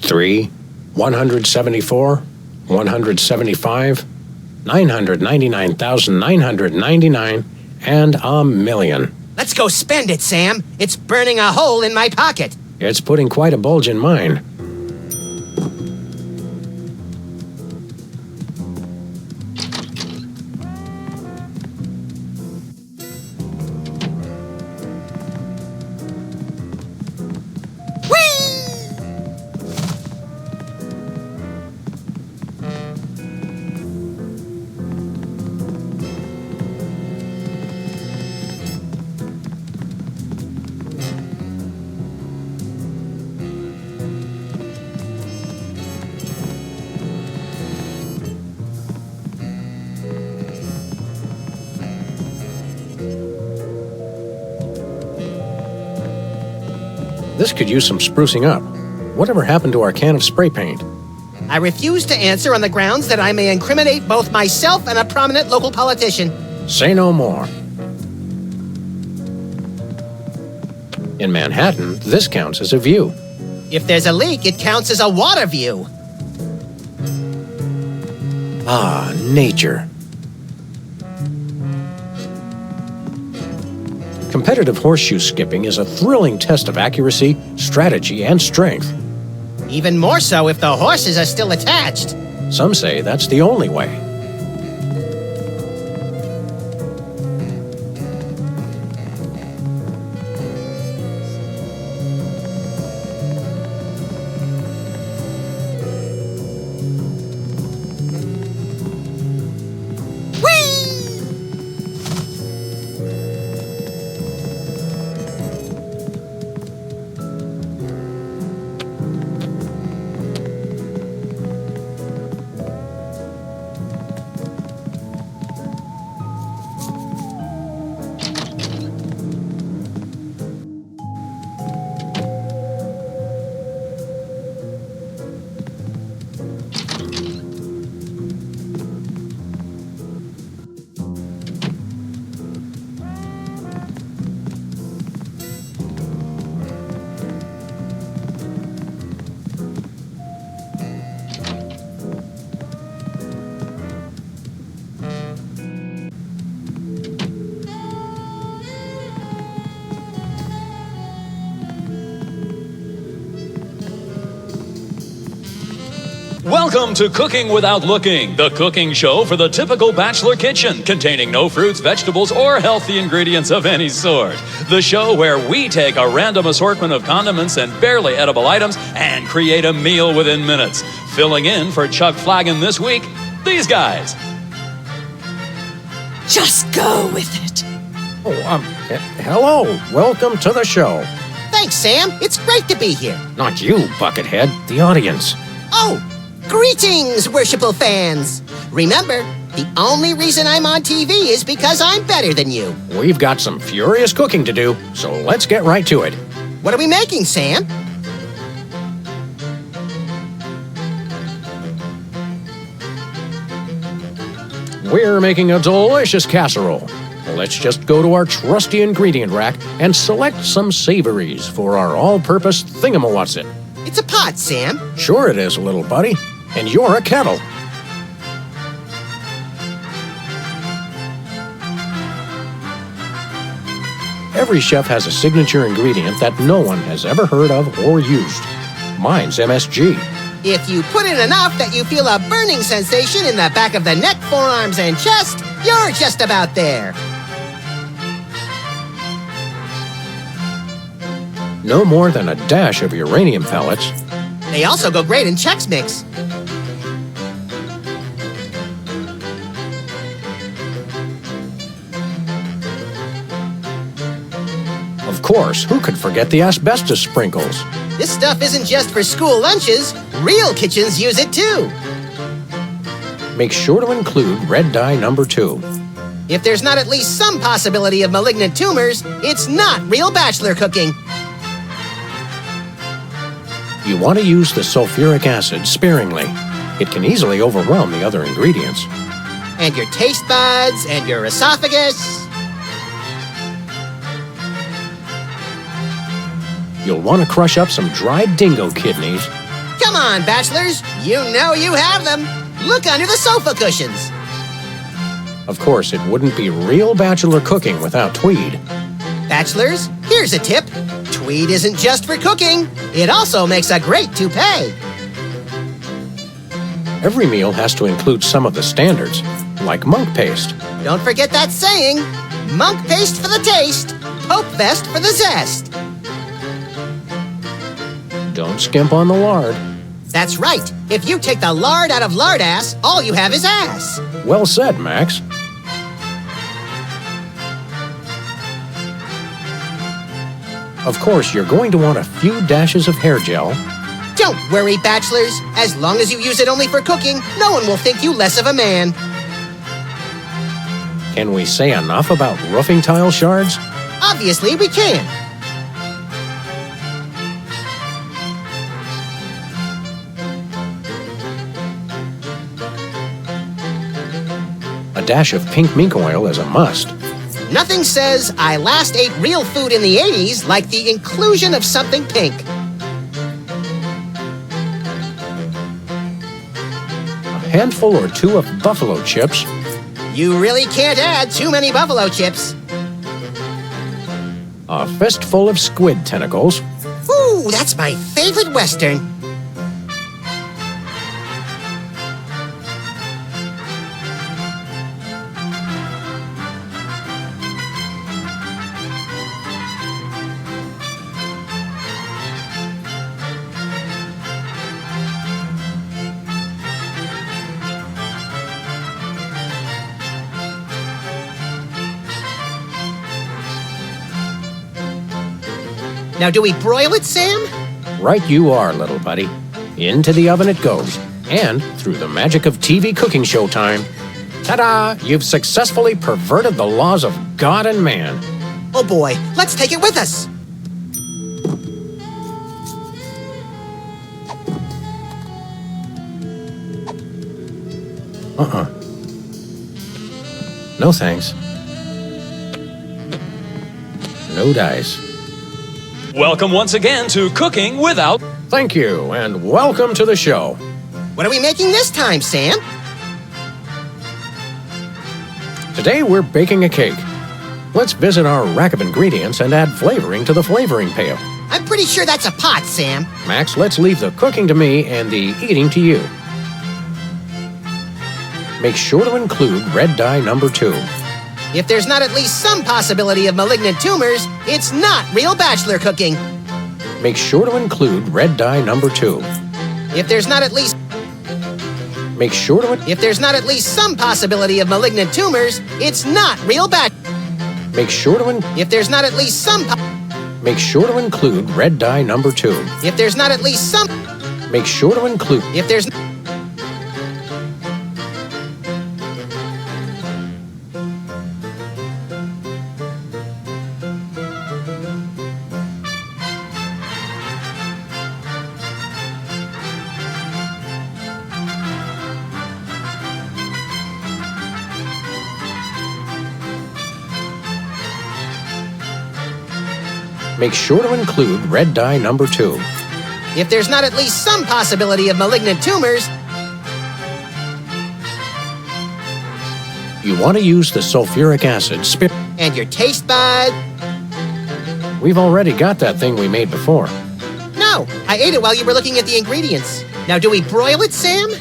3, 174, 175, 999,999, and $1 million. Let's go spend it, Sam. It's burning a hole in my pocket. It's putting quite a bulge in mine. This could use some sprucing up. Whatever happened to our can of spray paint? I refuse to answer on the grounds that I may incriminate both myself and a prominent local politician. Say no more. In Manhattan, this counts as a view. If there's a leak, it counts as a water view. Ah, nature. Competitive horseshoe skipping is a thrilling test of accuracy, strategy, and strength. Even more so if the horses are still attached. Some say that's the only way. Welcome to Cooking Without Looking, the cooking show for the typical bachelor kitchen, containing no fruits, vegetables, or healthy ingredients of any sort. The show where we take a random assortment of condiments and barely edible items and create a meal within minutes. Filling in for Chuck Flagon this week, these guys. Just go with it. Oh, hello. Welcome to the show. Thanks, Sam. It's great to be here. Not you, Buckethead. The audience. Oh, greetings, worshipful fans. Remember, the only reason I'm on TV is because I'm better than you. We've got some furious cooking to do, so let's get right to it. What are we making, Sam? We're making a delicious casserole. Let's just go to our trusty ingredient rack and select some savories for our all-purpose thingamawatsit. It's a pot, Sam. Sure it is, little buddy. And you're a kettle. Every chef has a signature ingredient that no one has ever heard of or used. Mine's MSG. If you put in enough that you feel a burning sensation in the back of the neck, forearms, and chest, you're just about there. No more than a dash of uranium pellets. They also go great in Chex Mix. Of course, who could forget the asbestos sprinkles? This stuff isn't just for school lunches. Real kitchens use it too. Make sure to include red dye number 2. If there's not at least some possibility of malignant tumors, it's not real bachelor cooking. You want to use the sulfuric acid sparingly. It can easily overwhelm the other ingredients. And your taste buds and your esophagus. You'll want to crush up some dried dingo kidneys. Come on, bachelors. You know you have them. Look under the sofa cushions. Of course, it wouldn't be real bachelor cooking without tweed. Bachelors, here's a tip. Tweed isn't just for cooking. It also makes a great toupee. Every meal has to include some of the standards, like monk paste. Don't forget that saying. Monk paste for the taste, Pope vest for the zest. Don't skimp on the lard. That's right. If you take the lard out of lardass, all you have is ass. Well said, Max. Of course, you're going to want a few dashes of hair gel. Don't worry, bachelors. As long as you use it only for cooking, no one will think you less of a man. Can we say enough about roofing tile shards? Obviously, we can. dash of pink mink oil is a must. Nothing says I last ate real food in the 80s like the inclusion of something pink. A handful or two of buffalo chips. You really can't add too many buffalo chips. A fistful of squid tentacles. Ooh, that's my favorite Western. Now, do we broil it, Sam? Right you are, little buddy. Into the oven it goes. And through the magic of TV cooking show time, ta-da! You've successfully perverted the laws of God and man. Oh boy, let's take it with us. No thanks. No dice. Welcome once again to Cooking Without... Thank you, and welcome to the show. What are we making this time, Sam? Today we're baking a cake. Let's visit our rack of ingredients and add flavoring to the flavoring pail. I'm pretty sure that's a pot, Sam. Max, let's leave the cooking to me and the eating to you. Make sure to include red dye number 2. If there's not at least some possibility of malignant tumors, it's not real bachelor cooking. Make sure to include red dye number 2. If there's not at least... Make sure to... If there's not at least some possibility of malignant tumors, it's not real Make sure to... If there's not at least some... Make sure to include red dye number 2. If there's not at least some... Make sure to include... If there's... Make sure to include red dye number 2. If there's not at least some possibility of malignant tumors... You want to use the sulfuric acid spit... And your taste bud... We've already got that thing we made before. No, I ate it while you were looking at the ingredients. Now, do we broil it, Sam?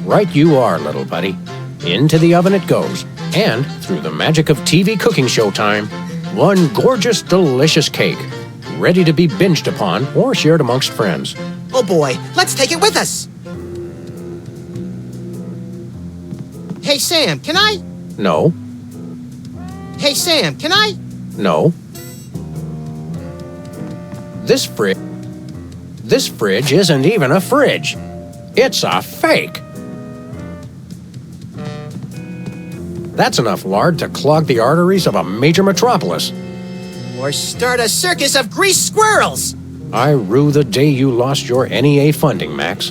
Right you are, little buddy. Into the oven it goes. And through the magic of TV cooking show time, one gorgeous, delicious cake, ready to be binged upon or shared amongst friends. Oh boy, let's take it with us. Hey, Sam, can I? No. Hey, Sam, can I? No. This fridge isn't even a fridge. It's a fake. That's enough lard to clog the arteries of a major metropolis. Or start a circus of greased squirrels. I rue the day you lost your NEA funding, Max.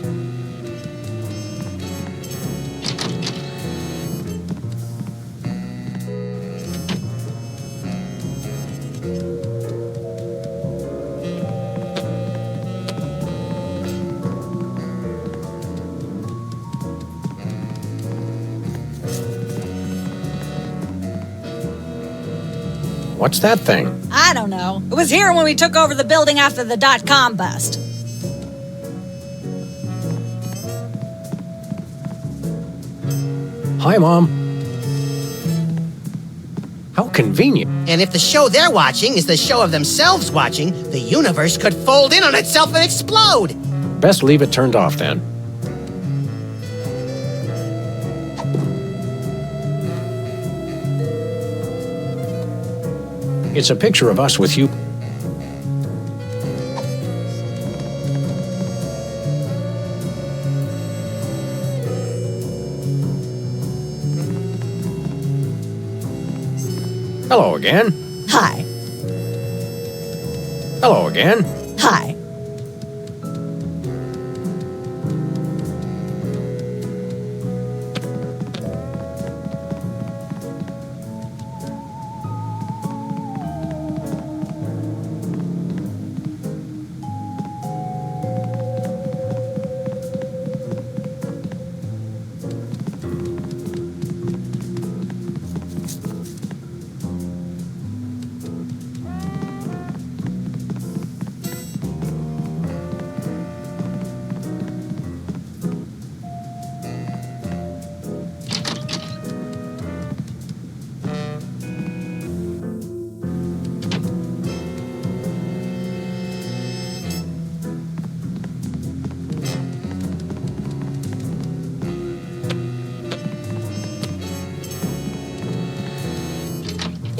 What's that thing? I don't know. It was here when we took over the building after the .com bust. Hi, Mom. How convenient. And if the show they're watching is the show of themselves watching, the universe could fold in on itself and explode. Best leave it turned off then. It's a picture of us with you. Hello again. Hi. Hello again. Hi.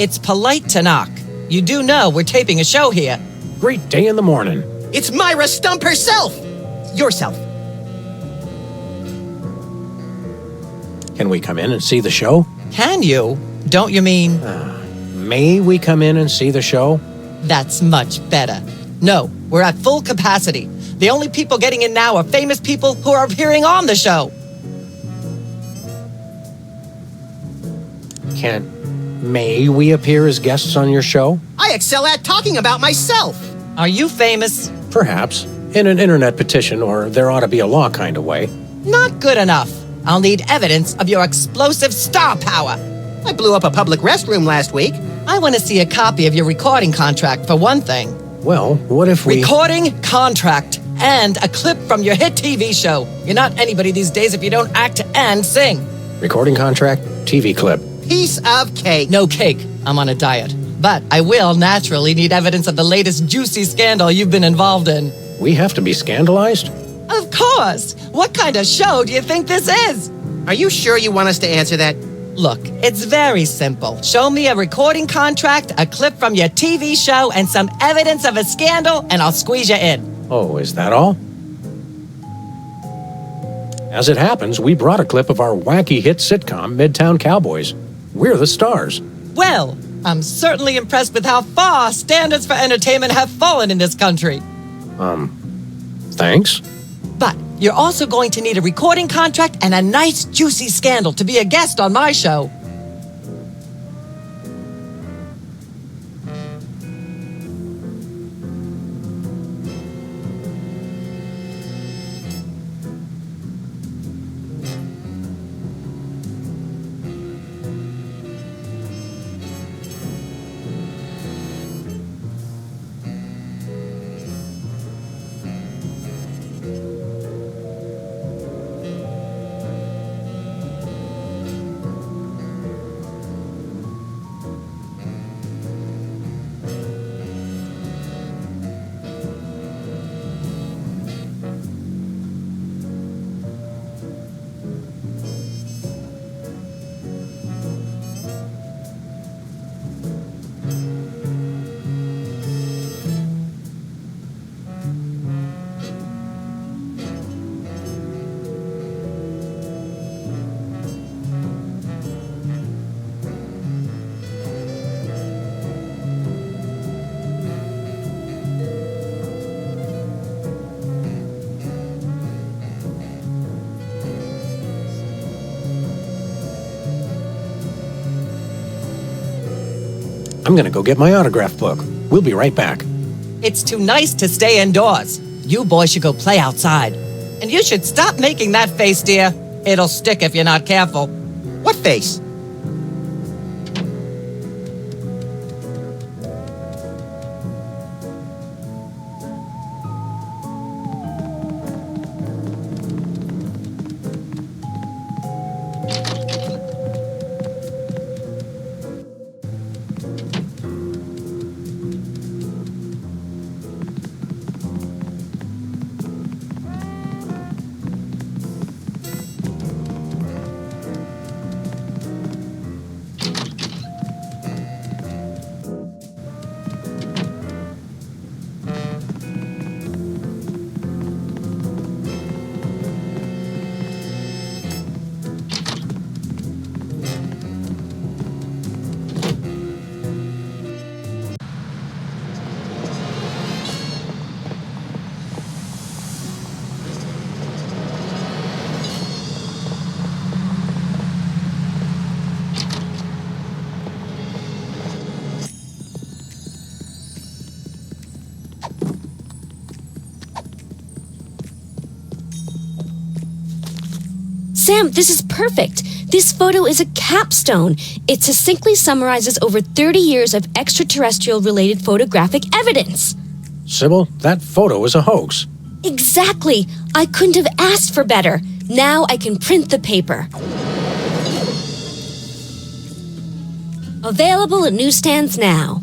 It's polite to knock. You do know we're taping a show here. Great day in the morning. It's Myra Stump herself! Yourself. Can we come in and see the show? Can you? Don't you mean... May we come in and see the show? That's much better. No, we're at full capacity. The only people getting in now are famous people who are appearing on the show. May we appear as guests on your show? I excel at talking about myself. Are you famous? Perhaps. In an internet petition, or there ought to be a law kind of way. Not good enough. I'll need evidence of your explosive star power. I blew up a public restroom last week. I want to see a copy of your recording contract, for one thing. Well, what if we... Recording contract and a clip from your hit TV show. You're not anybody these days if you don't act and sing. Recording contract, TV clip. Piece of cake. No cake. I'm on a diet. But I will naturally need evidence of the latest juicy scandal you've been involved in. We have to be scandalized? Of course. What kind of show do you think this is? Are you sure you want us to answer that? Look, it's very simple. Show me a recording contract, a clip from your TV show, and some evidence of a scandal, and I'll squeeze you in. Oh, is that all? As it happens, we brought a clip of our wacky hit sitcom, Midtown Cowboys. We're the stars. Well, I'm certainly impressed with how far standards for entertainment have fallen in this country. Thanks. But you're also going to need a recording contract and a nice juicy scandal to be a guest on my show. I'm gonna go get my autograph book. We'll be right back. It's too nice to stay indoors. You boys should go play outside. And you should stop making that face, dear. It'll stick if you're not careful. What face? Sam, this is perfect. This photo is a capstone. It succinctly summarizes over 30 years of extraterrestrial-related photographic evidence. Sybil, that photo is a hoax. Exactly. I couldn't have asked for better. Now I can print the paper. Available at newsstands now.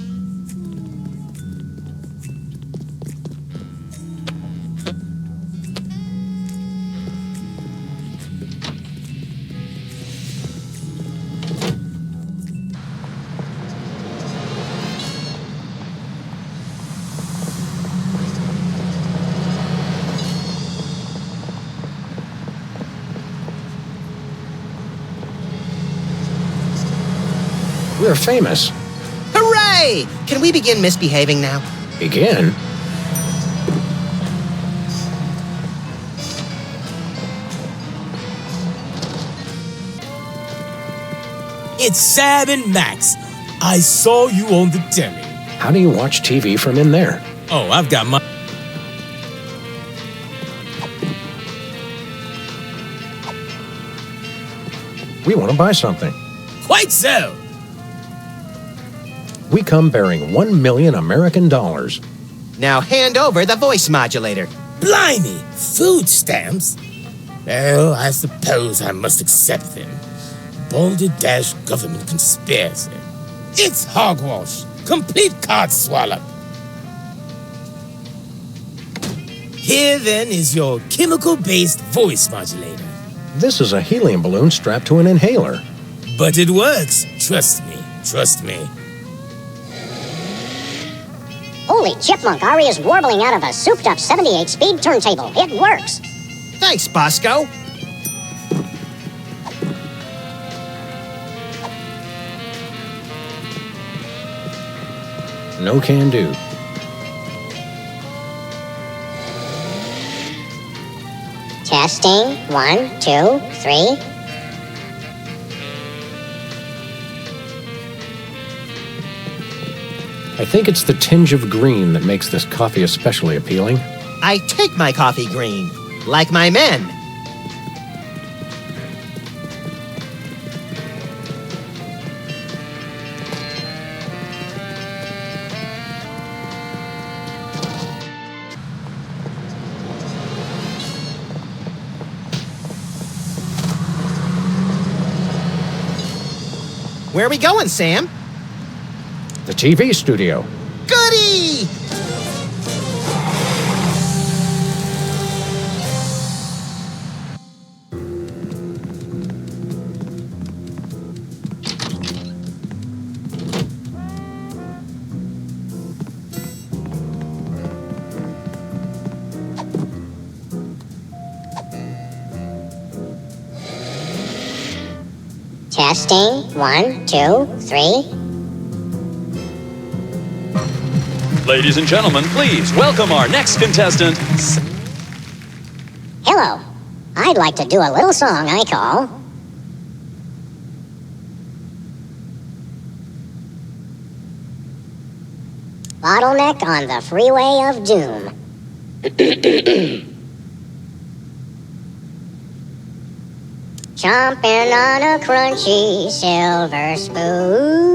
We're famous. Hooray! Can we begin misbehaving now? Begin? It's Sam and Max. I saw you on the telly. How do you watch TV from in there? Oh, I've got my... We want to buy something. Quite so. We come bearing 1 million American dollars. Now hand over the voice modulator. Blimey, food stamps? Well, I suppose I must accept them. Balderdash government conspiracy. It's hogwash. Complete card swallow. Here then is your chemical-based voice modulator. This is a helium balloon strapped to an inhaler. But it works. Trust me. Trust me. Holy chipmunk, Aria's warbling out of a souped-up 78-speed turntable. It works. Thanks, Bosco. No can do. Testing. 1, 2, 3. I think it's the tinge of green that makes this coffee especially appealing. I take my coffee green, like my men. Where are we going, Sam? The TV studio. Goody! Testing. 1, 2, 3. Ladies and gentlemen, please welcome our next contestant. Hello. I'd like to do a little song I call Bottleneck on the Freeway of Doom. Chomping on a crunchy silver spoon.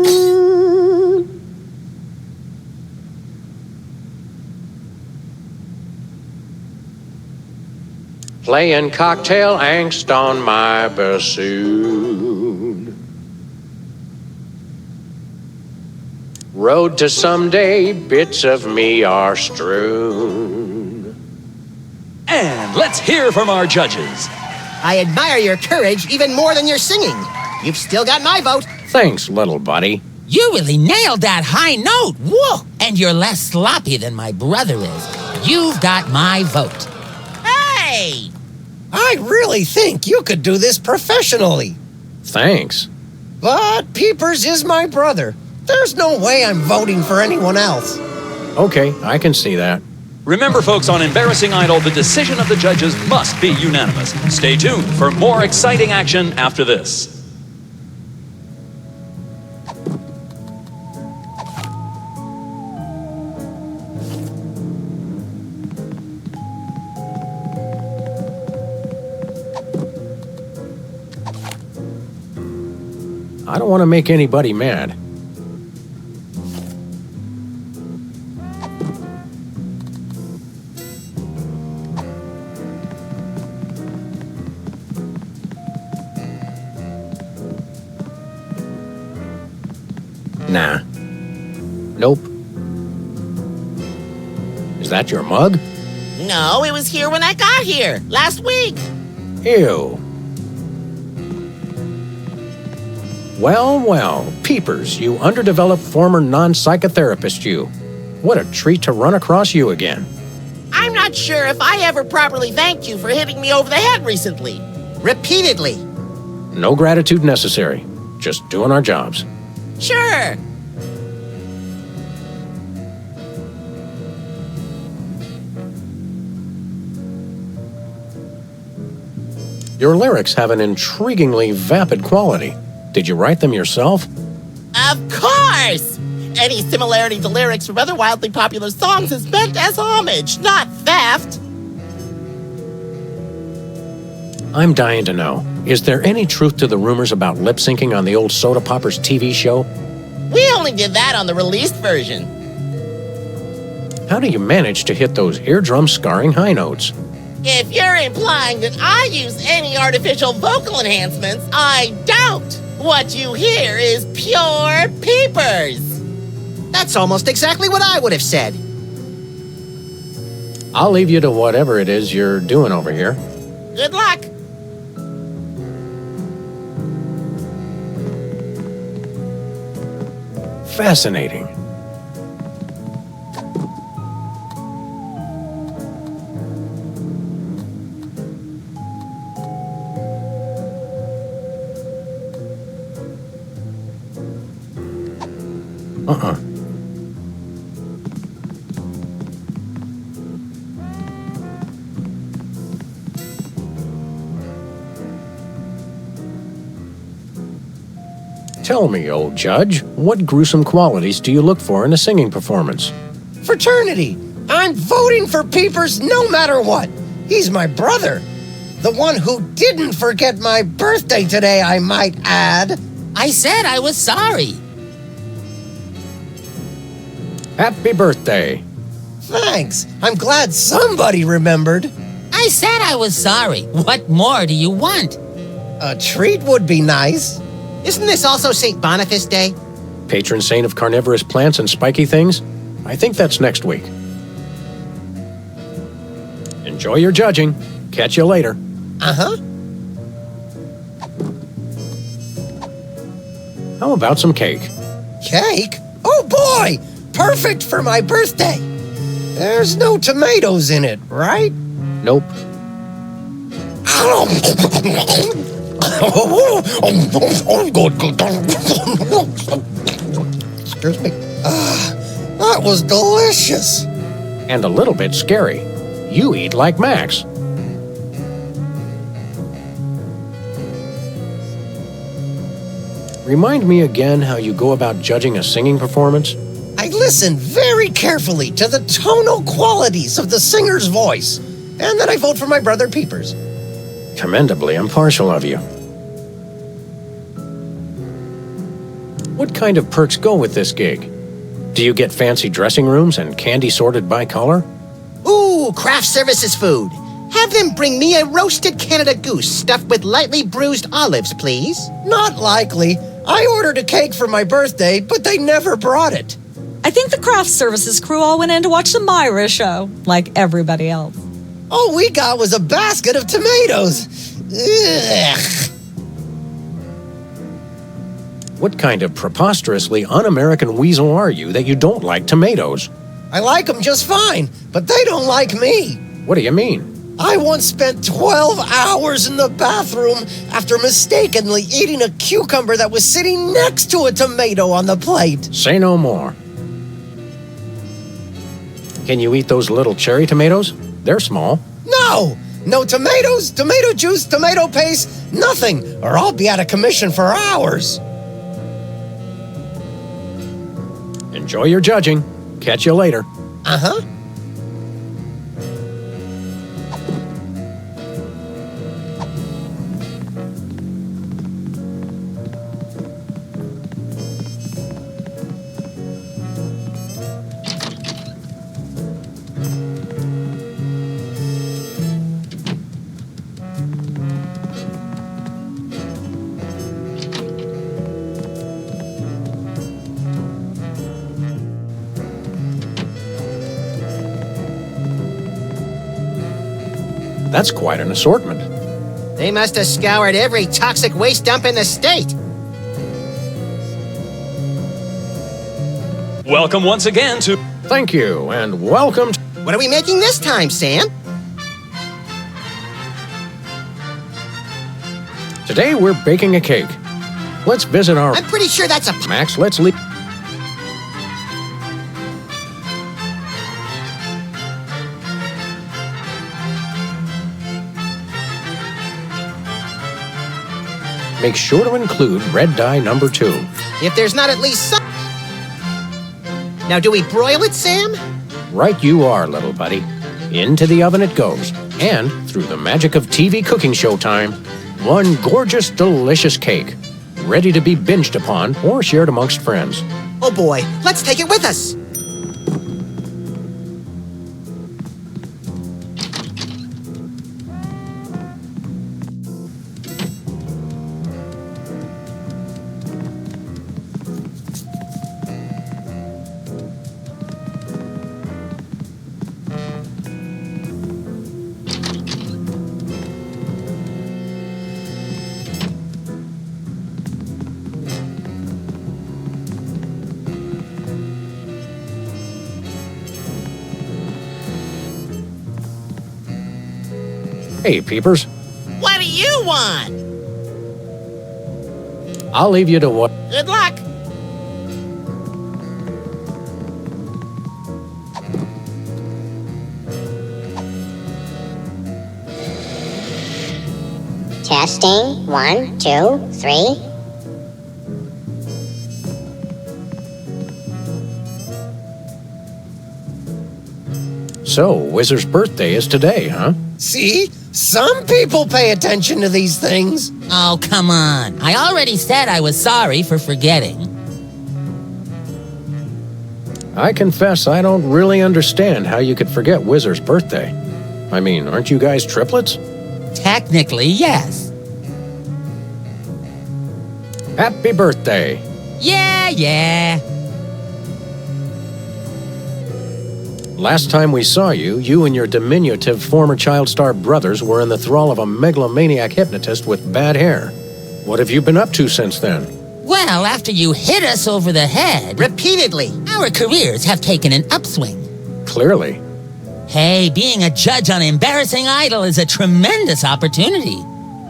Playing cocktail angst on my bassoon. Road to someday, bits of me are strewn. And let's hear from our judges. I admire your courage even more than your singing. You've still got my vote. Thanks, little buddy. You really nailed that high note. Whoa! And you're less sloppy than my brother is. You've got my vote. Hey! I really think you could do this professionally. Thanks. But Peepers is my brother. There's no way I'm voting for anyone else. Okay, I can see that. Remember, folks, on Embarrassing Idol, the decision of the judges must be unanimous. Stay tuned for more exciting action after this. I don't want to make anybody mad. Nah. Nope. Is that your mug? No, it was here when I got here, last week. Ew. Well, Peepers, you underdeveloped former non-psychotherapist you. What a treat to run across you again. I'm not sure if I ever properly thanked you for hitting me over the head recently. Repeatedly. No gratitude necessary. Just doing our jobs. Sure. Your lyrics have an intriguingly vapid quality. Did you write them yourself? Of course! Any similarity to lyrics from other wildly popular songs is meant as homage, not theft. I'm dying to know, is there any truth to the rumors about lip syncing on the old Soda Poppers TV show? We only did that on the released version. How do you manage to hit those eardrum scarring high notes? If you're implying that I use any artificial vocal enhancements, I don't. What you hear is pure peepers. That's almost exactly what I would have said. I'll leave you to whatever it is you're doing over here. Good luck. Fascinating. Tell me, old judge, what gruesome qualities do you look for in a singing performance? Fraternity! I'm voting for Peepers no matter what. He's my brother. The one who didn't forget my birthday today, I might add. I said I was sorry. Happy birthday. Thanks. I'm glad somebody remembered. I said I was sorry. What more do you want? A treat would be nice. Isn't this also St. Boniface Day? Patron saint of carnivorous plants and spiky things? I think that's next week. Enjoy your judging. Catch you later. Uh-huh. How about some cake? Cake? Oh boy! Perfect for my birthday. There's no tomatoes in it, right? Nope. Excuse me. That was delicious. And a little bit scary. You eat like Max. Remind me again how you go about judging a singing performance? I listen very carefully to the tonal qualities of the singer's voice, and then I vote for my brother Peepers. Commendably impartial of you. What kind of perks go with this gig? Do you get fancy dressing rooms and candy sorted by color? Ooh, craft services food. Have them bring me a roasted Canada goose stuffed with lightly bruised olives, please. Not likely. I ordered a cake for my birthday, but they never brought it. I think the craft services crew all went in to watch the Myra show, like everybody else. All we got was a basket of tomatoes. Ugh. What kind of preposterously un-American weasel are you that you don't like tomatoes? I like them just fine, but they don't like me. What do you mean? I once spent 12 hours in the bathroom after mistakenly eating a cucumber that was sitting next to a tomato on the plate. Say no more. Can you eat those little cherry tomatoes? They're small. No! No tomatoes, tomato juice, tomato paste, nothing, or I'll be out of commission for hours. Enjoy your judging. Catch you later. Uh-huh. That's quite an assortment. They must have scoured every toxic waste dump in the state. Welcome once again to... Thank you, and welcome to... What are we making this time, Sam? Today we're baking a cake. Let's visit our... I'm pretty sure that's a... Max, let's leave... Make sure to include red dye number 2. If there's not at least some... Now, do we broil it, Sam? Right you are, little buddy. Into the oven it goes. And, through the magic of TV cooking show time, one gorgeous, delicious cake. Ready to be binged upon or shared amongst friends. Oh boy, let's take it with us. Hey, peepers. What do you want? I'll leave you to what... Good luck. Testing. 1, 2, 3. So, Whizzer's birthday is today, huh? See? Some people pay attention to these things. Oh, come on. I already said I was sorry for forgetting. I confess I don't really understand how you could forget Whizzer's birthday. I mean, aren't you guys triplets? Technically, yes. Happy birthday. Yeah. Last time we saw you, you and your diminutive former child star brothers were in the thrall of a megalomaniac hypnotist with bad hair. What have you been up to since then? Well, after you hit us over the head... Repeatedly. Our careers have taken an upswing. Clearly. Hey, being a judge on Embarrassing Idol is a tremendous opportunity.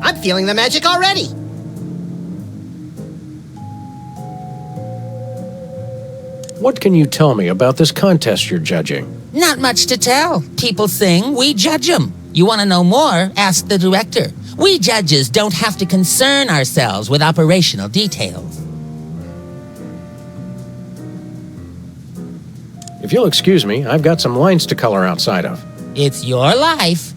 I'm feeling the magic already. What can you tell me about this contest you're judging? Not much to tell. People sing, we judge them. You want to know more? Ask the director. We judges don't have to concern ourselves with operational details. If you'll excuse me, I've got some lines to color outside of. It's your life.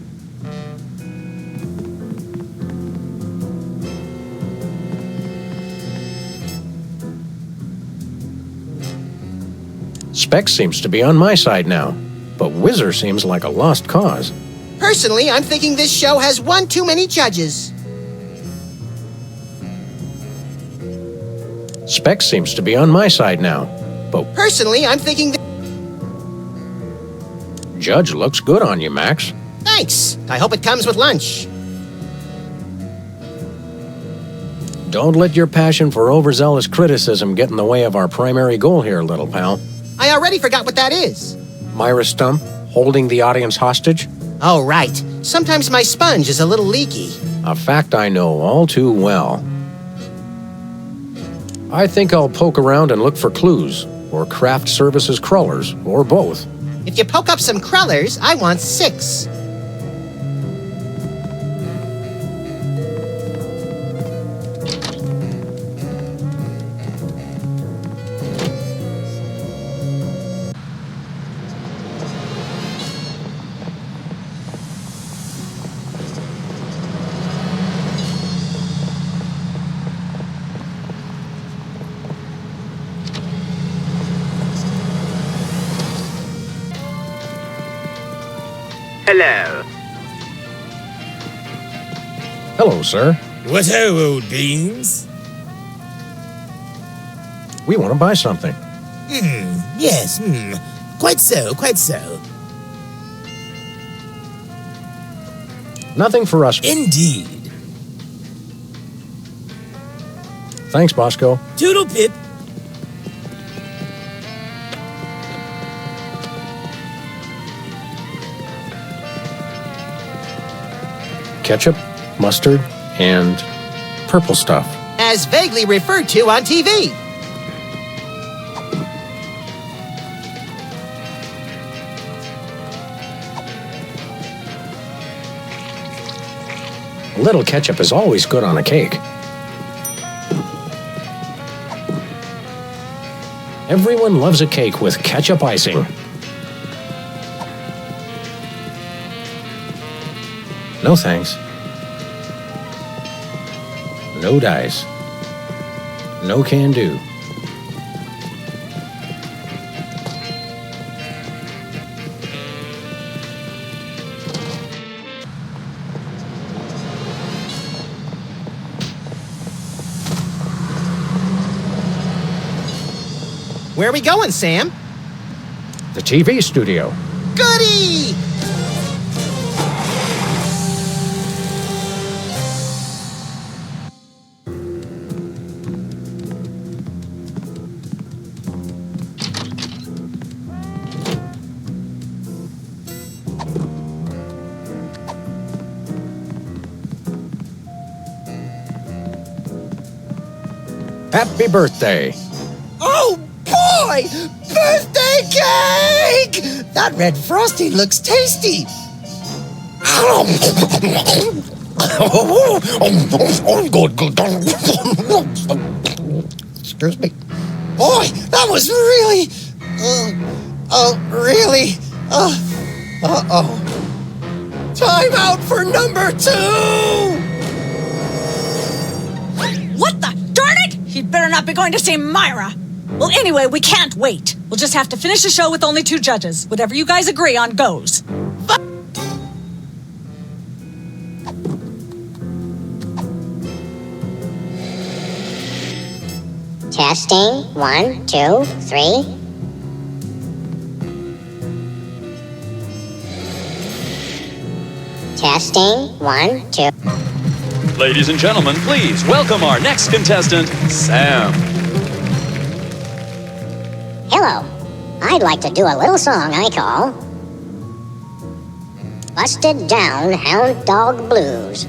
Specs seems to be on my side now, but Whizzer seems like a lost cause. Personally, I'm thinking this show has one too many judges. Specs seems to be on my side now, but... Personally, I'm thinking... Judge looks good on you, Max. Thanks. I hope it comes with lunch. Don't let your passion for overzealous criticism get in the way of our primary goal here, little pal. I already forgot what that is. Myra Stump, holding the audience hostage? Oh, right. Sometimes my sponge is a little leaky. A fact I know all too well. I think I'll poke around and look for clues, or craft services crawlers, or both. If you poke up some crullers, I want 6. Hello. Hello, sir. What-ho, old beans? We want to buy something. Yes, Quite so, quite so. Nothing for us. Indeed. Thanks, Bosco. Toodle pip. Ketchup, mustard, and purple stuff. as vaguely referred to on TV. A little ketchup is always good on a cake. Everyone loves a cake with ketchup icing. No thanks. No dice. No can do. Where are we going, Sam? The TV studio. Goody! Happy birthday. Oh boy! Birthday cake! That red frosting looks tasty. Excuse me. Boy, that was really... really... Uh-oh. Time out for number 2! What the? Darn it! He'd better not be going to see Myra. Well, anyway, we can't wait. We'll just have to finish the show with only 2 judges. Whatever you guys agree on goes. Testing. 1, 2, 3. Testing. 1, 2. Ladies and gentlemen, please welcome our next contestant, Sam. Hello. I'd like to do a little song I call Busted Down Hound Dog Blues.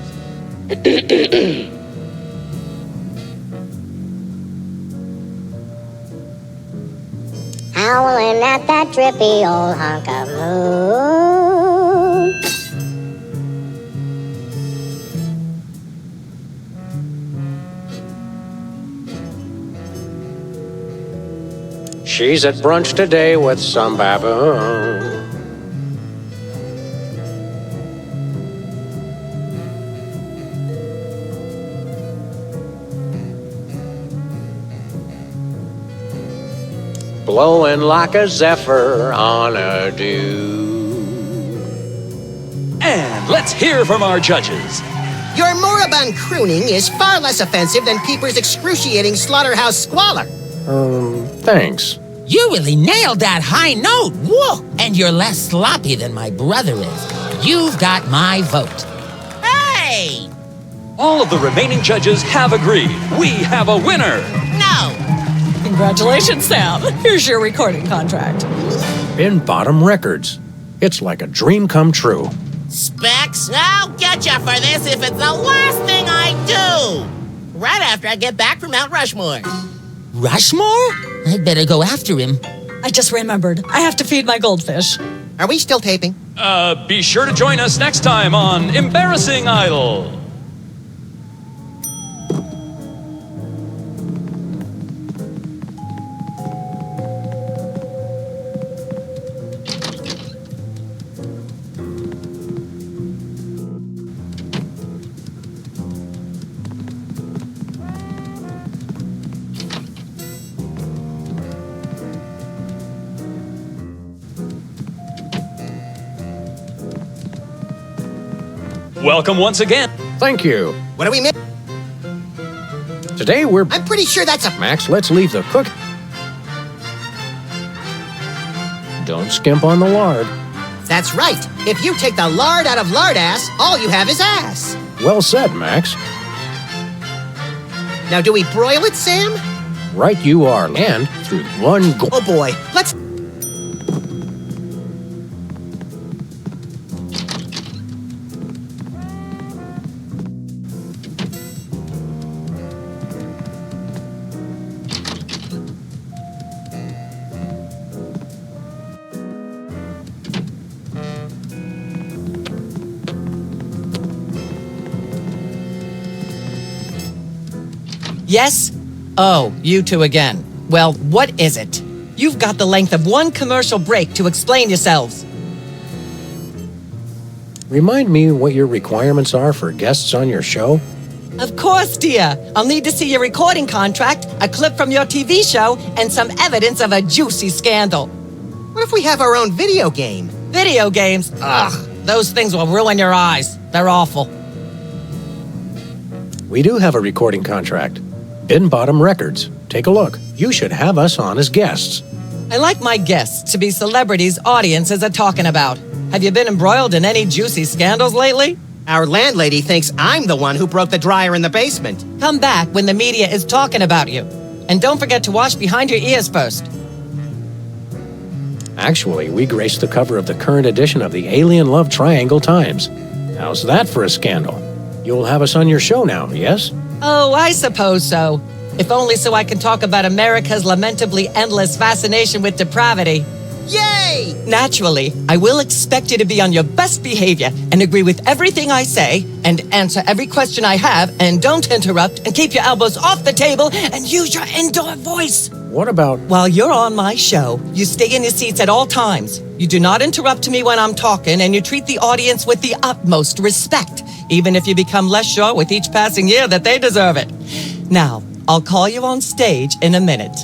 Howling at that drippy old hunk of moon. She's at brunch today with some baboon. Blowing like a zephyr on a dew. And let's hear from our judges. Your moribund crooning is far less offensive than Peeper's excruciating slaughterhouse squalor. Thanks. You really nailed that high note. Whoa! And you're less sloppy than my brother is. You've got my vote. Hey! All of the remaining judges have agreed. We have a winner. No! Congratulations, Sam. Here's your recording contract. In Bottom Records. It's like a dream come true. Specs, I'll get you for this if it's the last thing I do! Right after I get back from Mount Rushmore. Rushmore? I'd better go after him. I just remembered. I have to feed my goldfish. Are we still taping? Be sure to join us next time on Embarrassing Idol. Welcome once again. Thank you. What do we miss? Today we're... I'm pretty sure that's a... Max, let's leave the cook... Don't skimp on the lard. That's right. If you take the lard out of lard ass, all you have is ass. Well said, Max. Now, do we broil it, Sam? Right you are. And through one... Oh, boy. Let's... Yes? Oh, you two again. Well, what is it? You've got the length of one commercial break to explain yourselves. Remind me what your requirements are for guests on your show? Of course, dear. I'll need to see your recording contract, a clip from your TV show, and some evidence of a juicy scandal. What if we have our own video game? Video games? Ugh, those things will ruin your eyes. They're awful. We do have a recording contract. Bin Bottom Records. Take a look. You should have us on as guests. I like my guests to be celebrities audiences are talking about. Have you been embroiled in any juicy scandals lately? Our landlady thinks I'm the one who broke the dryer in the basement. Come back when the media is talking about you. And don't forget to wash behind your ears first. Actually, we graced the cover of the current edition of the Alien Love Triangle Times. How's that for a scandal? You'll have us on your show now, yes? Oh, I suppose so. If only so I can talk about America's lamentably endless fascination with depravity. Yay! Naturally, I will expect you to be on your best behavior and agree with everything I say and answer every question I have and don't interrupt and keep your elbows off the table and use your indoor voice. What about... While you're on my show, you stay in your seats at all times. You do not interrupt me when I'm talking and you treat the audience with the utmost respect, even if you become less sure with each passing year that they deserve it. Now, I'll call you on stage in a minute.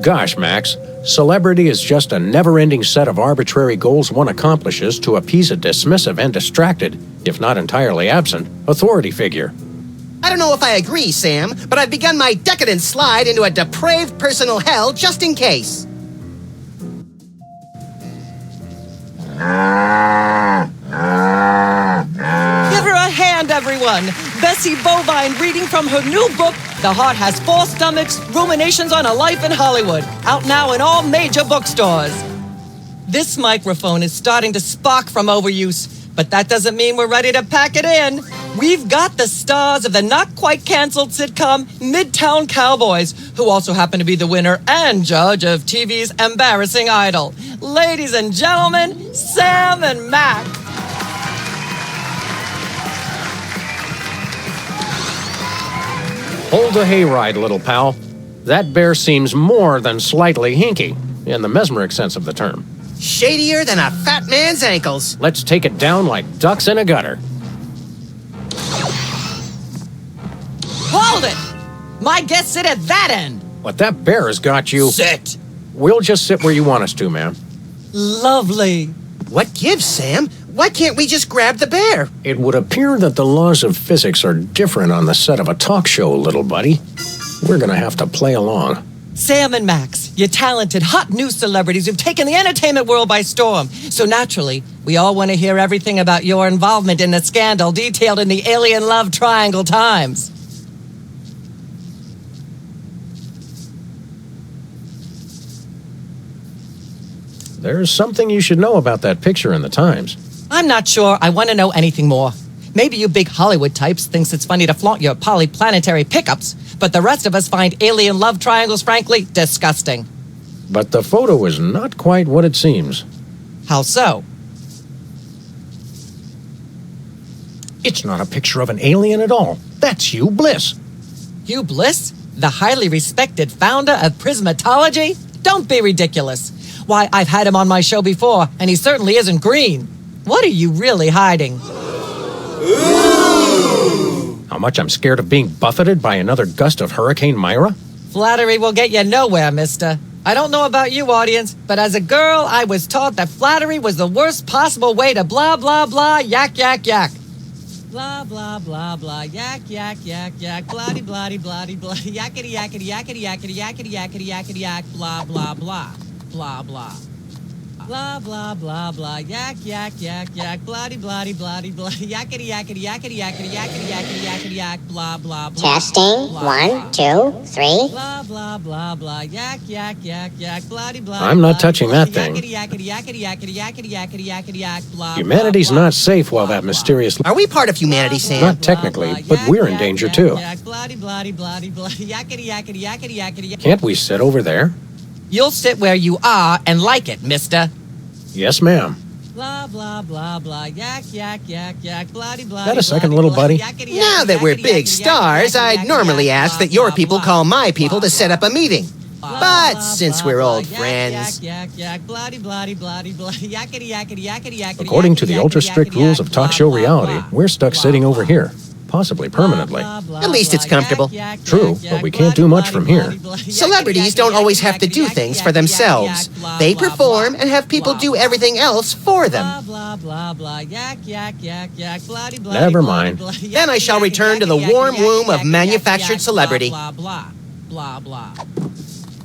Gosh, Max. Celebrity is just a never-ending set of arbitrary goals one accomplishes to appease a dismissive and distracted, if not entirely absent, authority figure. I don't know if I agree, Sam, but I've begun my decadent slide into a depraved personal hell just in case. Give her a hand, everyone. Bessie Bovine reading from her new book, The Heart Has Four Stomachs, Ruminations on a Life in Hollywood. Out now in all major bookstores. This microphone is starting to spark from overuse, but that doesn't mean we're ready to pack it in. We've got the stars of the not-quite-canceled sitcom Midtown Cowboys, who also happen to be the winner and judge of TV's Embarrassing Idol. Ladies and gentlemen, Sam and Mac. Hold the hayride, little pal. That bear seems more than slightly hinky, in the mesmeric sense of the term. Shadier than a fat man's ankles. Let's take it down like ducks in a gutter. Hold it! My guests sit at that end. But that bear has got you... Sit. We'll just sit where you want us to, ma'am. Lovely. What gives, Sam? Why can't we just grab the bear? It would appear that the laws of physics are different on the set of a talk show, little buddy. We're gonna have to play along. Sam and Max, you're talented, hot new celebrities who've taken the entertainment world by storm. So naturally, we all want to hear everything about your involvement in the scandal detailed in the Alien Love Triangle Times. There's something you should know about that picture in the Times. I'm not sure I want to know anything more. Maybe you big Hollywood types thinks it's funny to flaunt your polyplanetary pickups, but the rest of us find alien love triangles, frankly, disgusting. But the photo is not quite what it seems. How so? It's not a picture of an alien at all. That's Hugh Bliss. Hugh Bliss? The highly respected founder of Prismatology? Don't be ridiculous. Why, I've had him on my show before, and he certainly isn't green. What are you really hiding? How much I'm scared of being buffeted by another gust of Hurricane Myra? Flattery will get you nowhere, mister. I don't know about you, audience, but as a girl, I was taught that flattery was the worst possible way to blah, blah, blah, yak, yak, yak. Blah, blah, blah, blah, yak, yak, yak, yak, bloody, bloody, bloody, bloody, yakety, yakety, yakety, yakety, yakety, yakety, yakety, yak, blah, blah, blah, blah, blah. Blah, blah, blah, blah, yak, yak, yak, yak, bloody, bloody, bloody, bloody, yakety, yakety, yakety, yakety, yakety, yakety, yakety, yak, blah, blah, blah. Testing. 1, 2, 3. Blah, blah, blah, blah, yak, yak, yak, yak, bloody, bloody. I'm not touching that thing. Yakety, yakety, yakety, yakety, yakety, yakety, yakety, yak, blah. Humanity's not safe while that mysterious... Are we part of humanity, Sam? Not technically, but we're in danger too. Bloody, bloody, bloody, bloody, yakety, yakety, yakety, yakety. Can't we sit over there? You'll sit where you are and like it, mister. Yes, ma'am. Blah, blah, blah, blah. Yak, yak, yak, yak. Bloody, bloody. Got a second, little buddy? Now that we're big stars, I'd normally ask that your people call my people to set up a meeting. But since we're old friends... According to the ultra-strict rules of talk show reality, we're stuck sitting over here, possibly permanently. At least it's comfortable. True, but we can't do much from here. Celebrities don't always have to do things for themselves. They perform and have people do everything else for them. Never mind. Then I shall return to the warm womb of manufactured celebrity. Blah, blah, blah.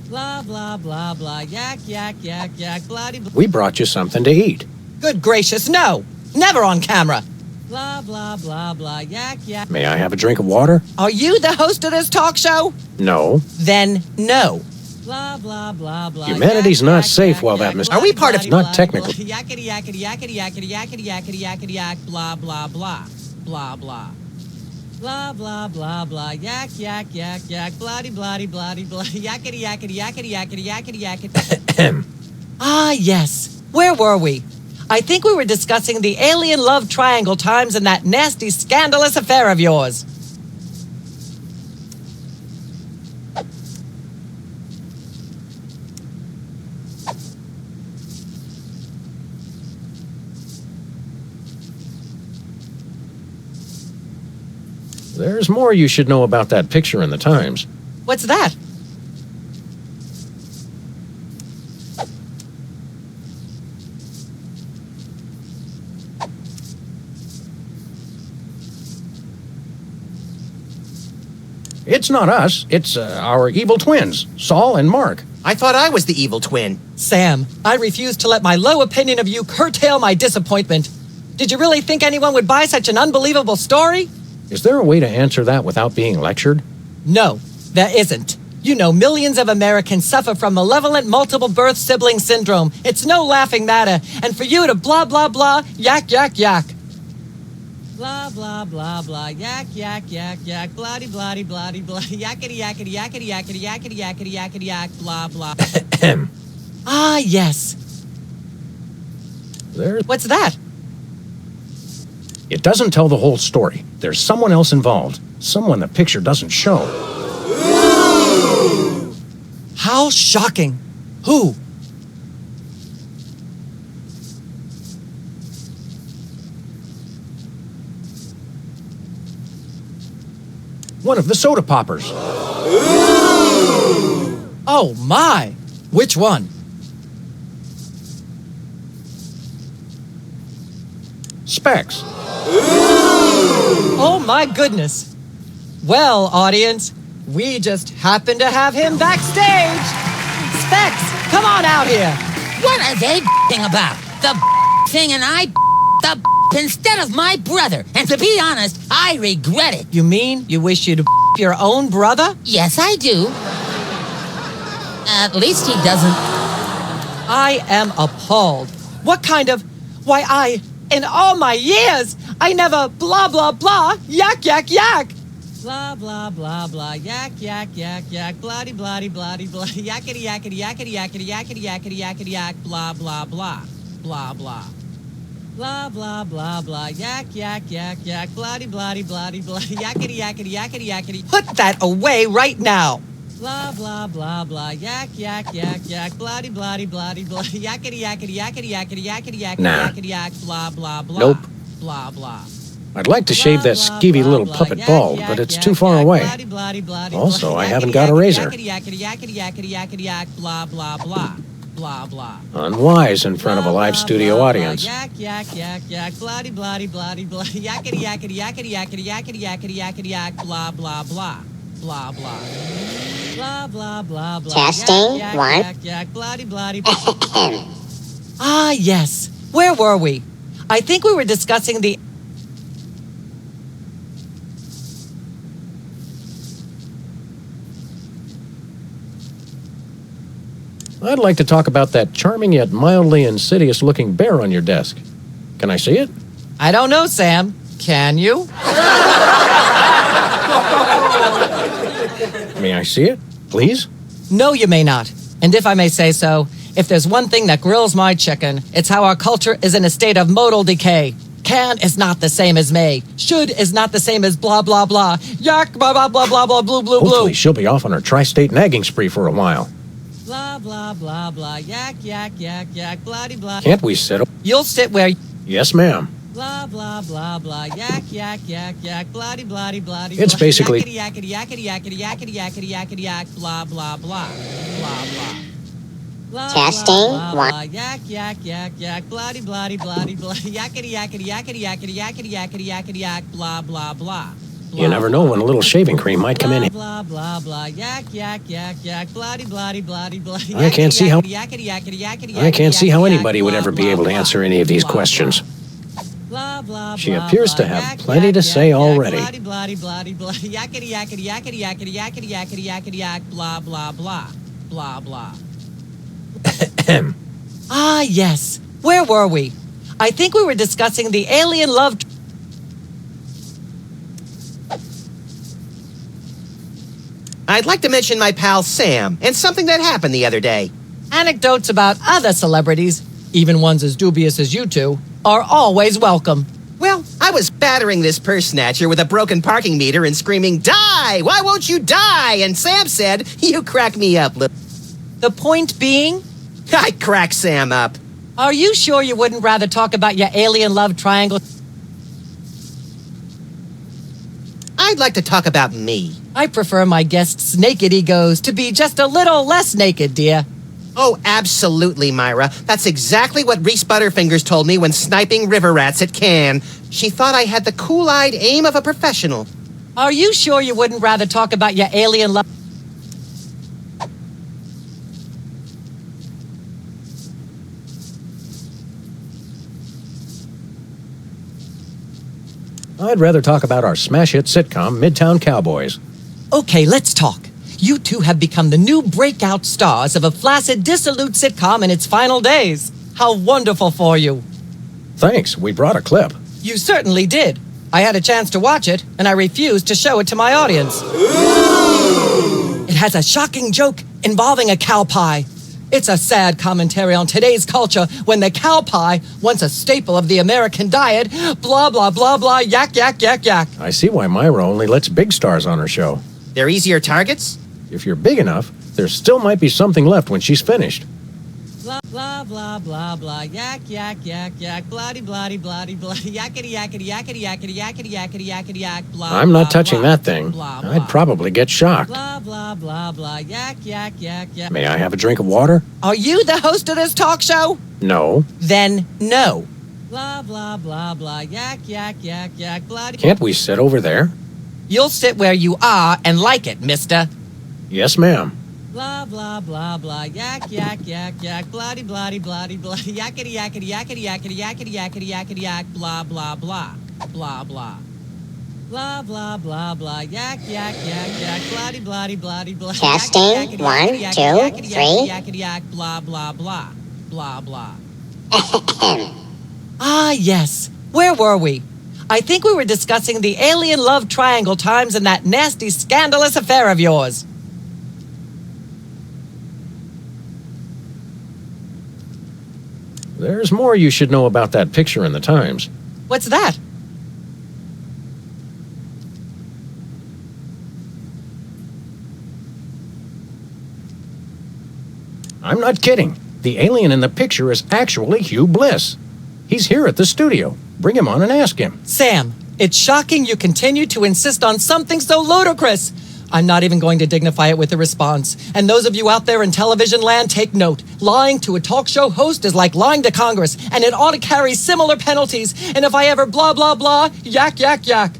Blah, blah, blah, blah. Yak, yak, yak, yak. Bloody, blah. We brought you something to eat. Good gracious, no! Never on camera! Blah, blah, blah, blah. Yak, yak. May I have a drink of water? Are you the host of this talk show? No. Then no. Blah, blah, blah, blah. Humanity's not safe while that Mr. Are we part of... Not technically. Yakety, yakety, yakety, yakety, yakety, yakety, yakety, yak. Blah, blah, blah. Blah, blah. Blah, blah, blah, blah. Yak, yak, yak, yak. Bloody, bloody, bloody, blah. Yakety, yakety, yakety, yakety, yakety, yakety. Ah, yes. Where were we? I think we were discussing the alien love triangle times and that nasty, scandalous affair of yours. There's more you should know about that picture in the Times. What's that? It's not us. It's our evil twins, Saul and Mark. I thought I was the evil twin. Sam, I refuse to let my low opinion of you curtail my disappointment. Did you really think anyone would buy such an unbelievable story? Is there a way to answer that without being lectured? No, there isn't. You know, millions of Americans suffer from malevolent multiple birth sibling syndrome. It's no laughing matter. And for you to blah, blah, blah, yak, yak, yak. Blah, blah, blah, blah, yak, yak, yak, yak, bloody, bloody, bloody, blah, yakety, yakety, yakety, yakety, yakety, yakety, yakety, yak, blah, blah. Ah, yes. What's that? It doesn't tell the whole story. There's someone else involved. Someone the picture doesn't show. How shocking. Who? One of the soda poppers. Oh, my. Which one? Specs. Oh, my goodness. Well, audience, we just happen to have him backstage. Specs, come on out here. What are they about? The thing and I the instead of my brother. And to be honest, I regret it. You mean you wish you'd your own brother? Yes, I do. At least he doesn't. I am appalled. What kind of... Why, in all my years, I never blah, blah, blah, yak, yak, yak. Blah, blah, blah, blah, yak, yak, yak, yak, bloody, bloody, bloody, blah, yakety, yakety, yakety, yakety, yakety, yakety, yakety, yak, blah, blah, blah, blah, blah. Blah, blah, blah, blah, yak, yak, yak, yak, bloody, bloody, bloody, blah, yakety, yakety, yakety, yakety. Put that away right now. Blah, blah, blah, blah, yak, yak, yak, yak, bloody, bloody, bloody, blah, yakety, yakety, yakety, yakety, yakety, yakety, yakety, yak, blah, blah, blah. Nope. Blah, blah. I'd like to shave that skeevy little puppet bald, but it's too far away. Also, I haven't got a razor. Blah, blah, blah. Blah, blah. Unwise in front of a live studio audience. Yak, yak, yak, yak, bloody, bloody, bloody, blah, yakety, yakety, yakety, yakety, yakety, yakety, yakety, yak, blah, blah, blah. Blah, blah. Blah, blah, blah, blah. Testing, yak, one. Yak, yak, bloody, bloody. Ah, yes. Where were we? I think we were discussing the... I'd like to talk about that charming yet mildly insidious-looking bear on your desk. Can I see it? I don't know, Sam. Can you? May I see it, please? No, you may not. And if I may say so, If there's one thing that grills my chicken, it's how our culture is in a state of modal decay. Can is not the same as may. Should is not the same as blah, blah, blah. Yak, blah, blah, blah, blah, blah, blue, blue, blue. Hopefully she'll be off on her tri-state nagging spree for a while. Blah, blah, blah, blah. Yak, yak, yak, yak, blah, blah. Can't we sit? You'll sit where... Yes, ma'am. Blah, blah, blah, blah. Yak, yak, yak, yak, blah, blah, blah. It's basically... Yakety, yakety, yakety, yakety, yakety, yakety, yak, blah, blah, blah. Blah, blah. Testing. Yak, yak, yak, yak, blah, blah, blah, blah. Yakety, yakety, yakety, yakety, yakety, yakety, yakety, yak, blah, blah, blah. You never know when a little shaving cream might come in. Blah, blah, blah. Yak, yak, yak, yak, blah, blah, blah, blah. I can't see how anybody would ever be able to answer any of these questions. She appears to have plenty to say already. Yakety, yakety, yakety, yakety, yakety, yakety, yakety, yak, blah, blah, blah. Blah, blah. Ah, yes. Where were we? I think we were discussing the alien love... I'd like to mention my pal Sam and something that happened the other day. Anecdotes about other celebrities, even ones as dubious as you two, are always welcome. Well, I was battering this purse snatcher with a broken parking meter and screaming, "Die! Why won't you die?" And Sam said, "You crack me up." The point being? I crack Sam up. Are you sure you wouldn't rather talk about your alien love triangle? I'd like to talk about me. I prefer my guests' naked egos to be just a little less naked, dear. Oh, absolutely, Myra. That's exactly what Reese Butterfingers told me when sniping river rats at Cannes. She thought I had the cool-eyed aim of a professional. Are you sure you wouldn't rather talk about your alien love? I'd rather talk about our smash hit sitcom, Midtown Cowboys. Okay, let's talk. You two have become the new breakout stars of a flaccid, dissolute sitcom in its final days. How wonderful for you. Thanks, we brought a clip. You certainly did. I had a chance to watch it, and I refused to show it to my audience. It has a shocking joke involving a cow pie. It's a sad commentary on today's culture when the cow pie, once a staple of the American diet, blah, blah, blah, blah, yak, yak, yak, yak. I see why Myra only lets big stars on her show. They're easier targets? If you're big enough, there still might be something left when she's finished. Blah, blah, blah, blah, blah, yak, yak, yak, yak, blah, blah, blah, blah, yakety, yakety, yakety, yakety, yakety, yakety, yakety, yak, blah, I'm not touching blah, that thing. blah, blah. I'd probably get shocked. Blah, blah, blah, blah, yak, yak, yak, yak. May I have a drink of water? Are you the host of this talk show? No. Then no. Blah, blah, blah, blah, yak, yak, yak, yak, blah. Can't we sit over there? You'll sit where you are and like it, mister. Yes, ma'am. Blah, blah, blah, blah, yak, yak, yak, yak, blah, blah, blah, blah, yakety, yakety, yakety, yakety, yakety, yakety, yakety, yak, blah, blah, blah, blah, blah. Blah, blah, blah, blah, yak, yak, yak, yak, blah, blah, blah, blah. Testing. 1, 2, 3. Yakety, yak, blah, blah, blah, blah, blah. Ah, yes. Where were we? I think we were discussing the alien love triangle times and that nasty, scandalous affair of yours. There's more you should know about that picture in the Times. What's that? I'm not kidding. The alien in the picture is actually Hugh Bliss. He's here at the studio. Bring him on and ask him. Sam, it's shocking you continue to insist on something so ludicrous. I'm not even going to dignify it with a response. And those of you out there in television land, take note. Lying to a talk show host is like lying to Congress, and it ought to carry similar penalties. And if I ever blah, blah, blah, yak, yak, yak.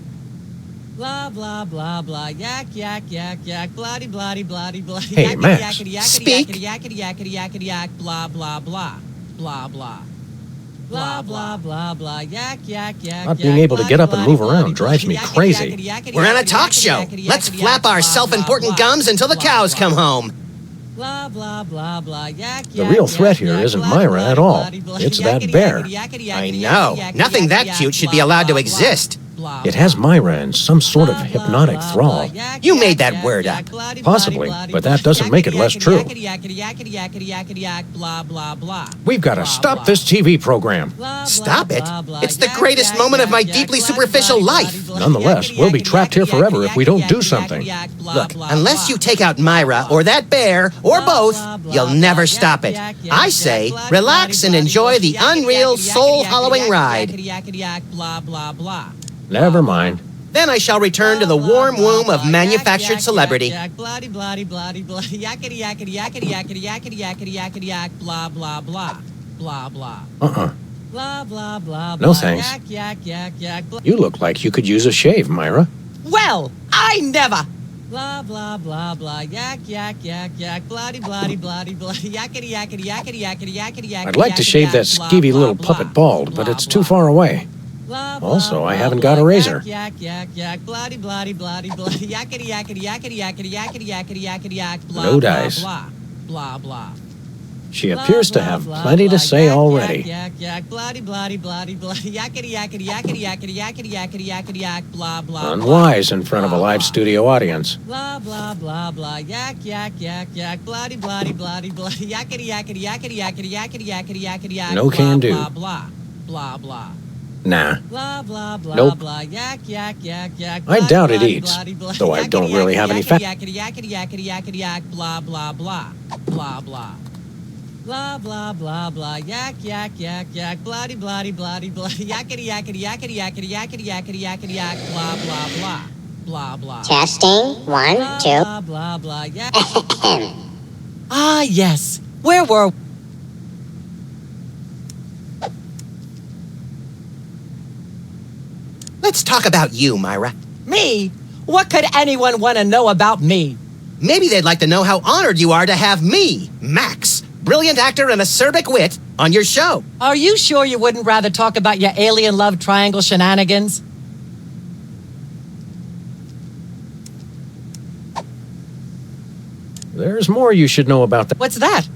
Blah, blah, blah, blah, yak, yak, yak, yak, bloody, bloody, bloody, bloody. Hey, Max, speak. Yakety, yakety, yakety, yak, blah, blah, blah, blah, blah. Blah, blah, blah, blah, yak, yak, yak. Not being able to get up and move around drives me crazy. We're on a talk show. Let's flap our self-important gums until the cows come home. Blah, blah, blah, blah, yak, The real threat here isn't Myra at all. It's that bear. I know. Nothing that cute should be allowed to exist. It has Myra in some sort of hypnotic thrall. You made that word up. Possibly, but that doesn't make it less true. We've got to stop this TV program. Stop it? It's the greatest moment of my deeply superficial life. Nonetheless, we'll be trapped here forever if we don't do something. Look, unless you take out Myra or that bear or both, you'll never stop it. I say, relax and enjoy the unreal, soul-hollowing ride. Never mind. Then I shall return to the warm womb of manufactured celebrity. No thanks. You look like you could use a shave, Myra. Well, I never. Blah blah blah blah yak yak yak yak bloody bloody bloody bloody yakety yakety yakety yakety yakety yakety. I'd like to shave that skeevy little puppet bald, but it's too far away. Also, I haven't got a razor. Yak yak yak bloody bloody bloody bloody yakety yakety yakety yakety yakety yakety yakety yak. No dice. Blah blah blah. She appears to have plenty to say already. Yak yak bloody bloody bloody bloody yakety yakety yakety yakety yakety yakety yakety yak blah blah. Unwise in front of a live studio audience. Blah blah blah blah yak yak yak yak bloody bloody bloody bloody yakety yakety yakety yakety yakety yakety yakety yak. No can do. Blah blah blah blah. Nah. Blah blah blah Nope. blah yak yak yak yak. I doubt it eats, though I don't really have any fat. Yakety yakety yakety yakety yak blah blah blah blah blah. Blah blah blah blah yak yak yak yak bloody bloody bloody bloody yakety yakety yakety yakety yakety yakety yakety yak blah blah blah blah blah. Testing. 1, 2. Blah blah blah yak. Ah yes, where were? Let's talk about you, Myra. Me? What could anyone want to know about me? Maybe they'd like to know how honored you are to have me, Max, brilliant actor and acerbic wit, on your show. Are you sure you wouldn't rather talk about your alien love triangle shenanigans? There's more you should know about that. What's that?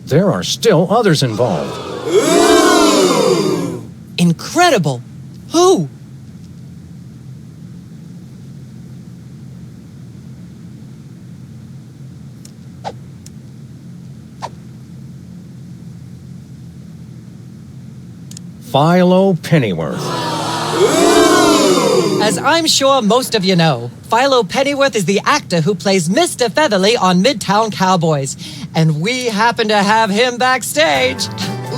There are still others involved. Incredible. Who? Philo Pennyworth. As I'm sure most of you know, Philo Pennyworth is the actor who plays Mr. Featherly on Midtown Cowboys. And we happen to have him backstage.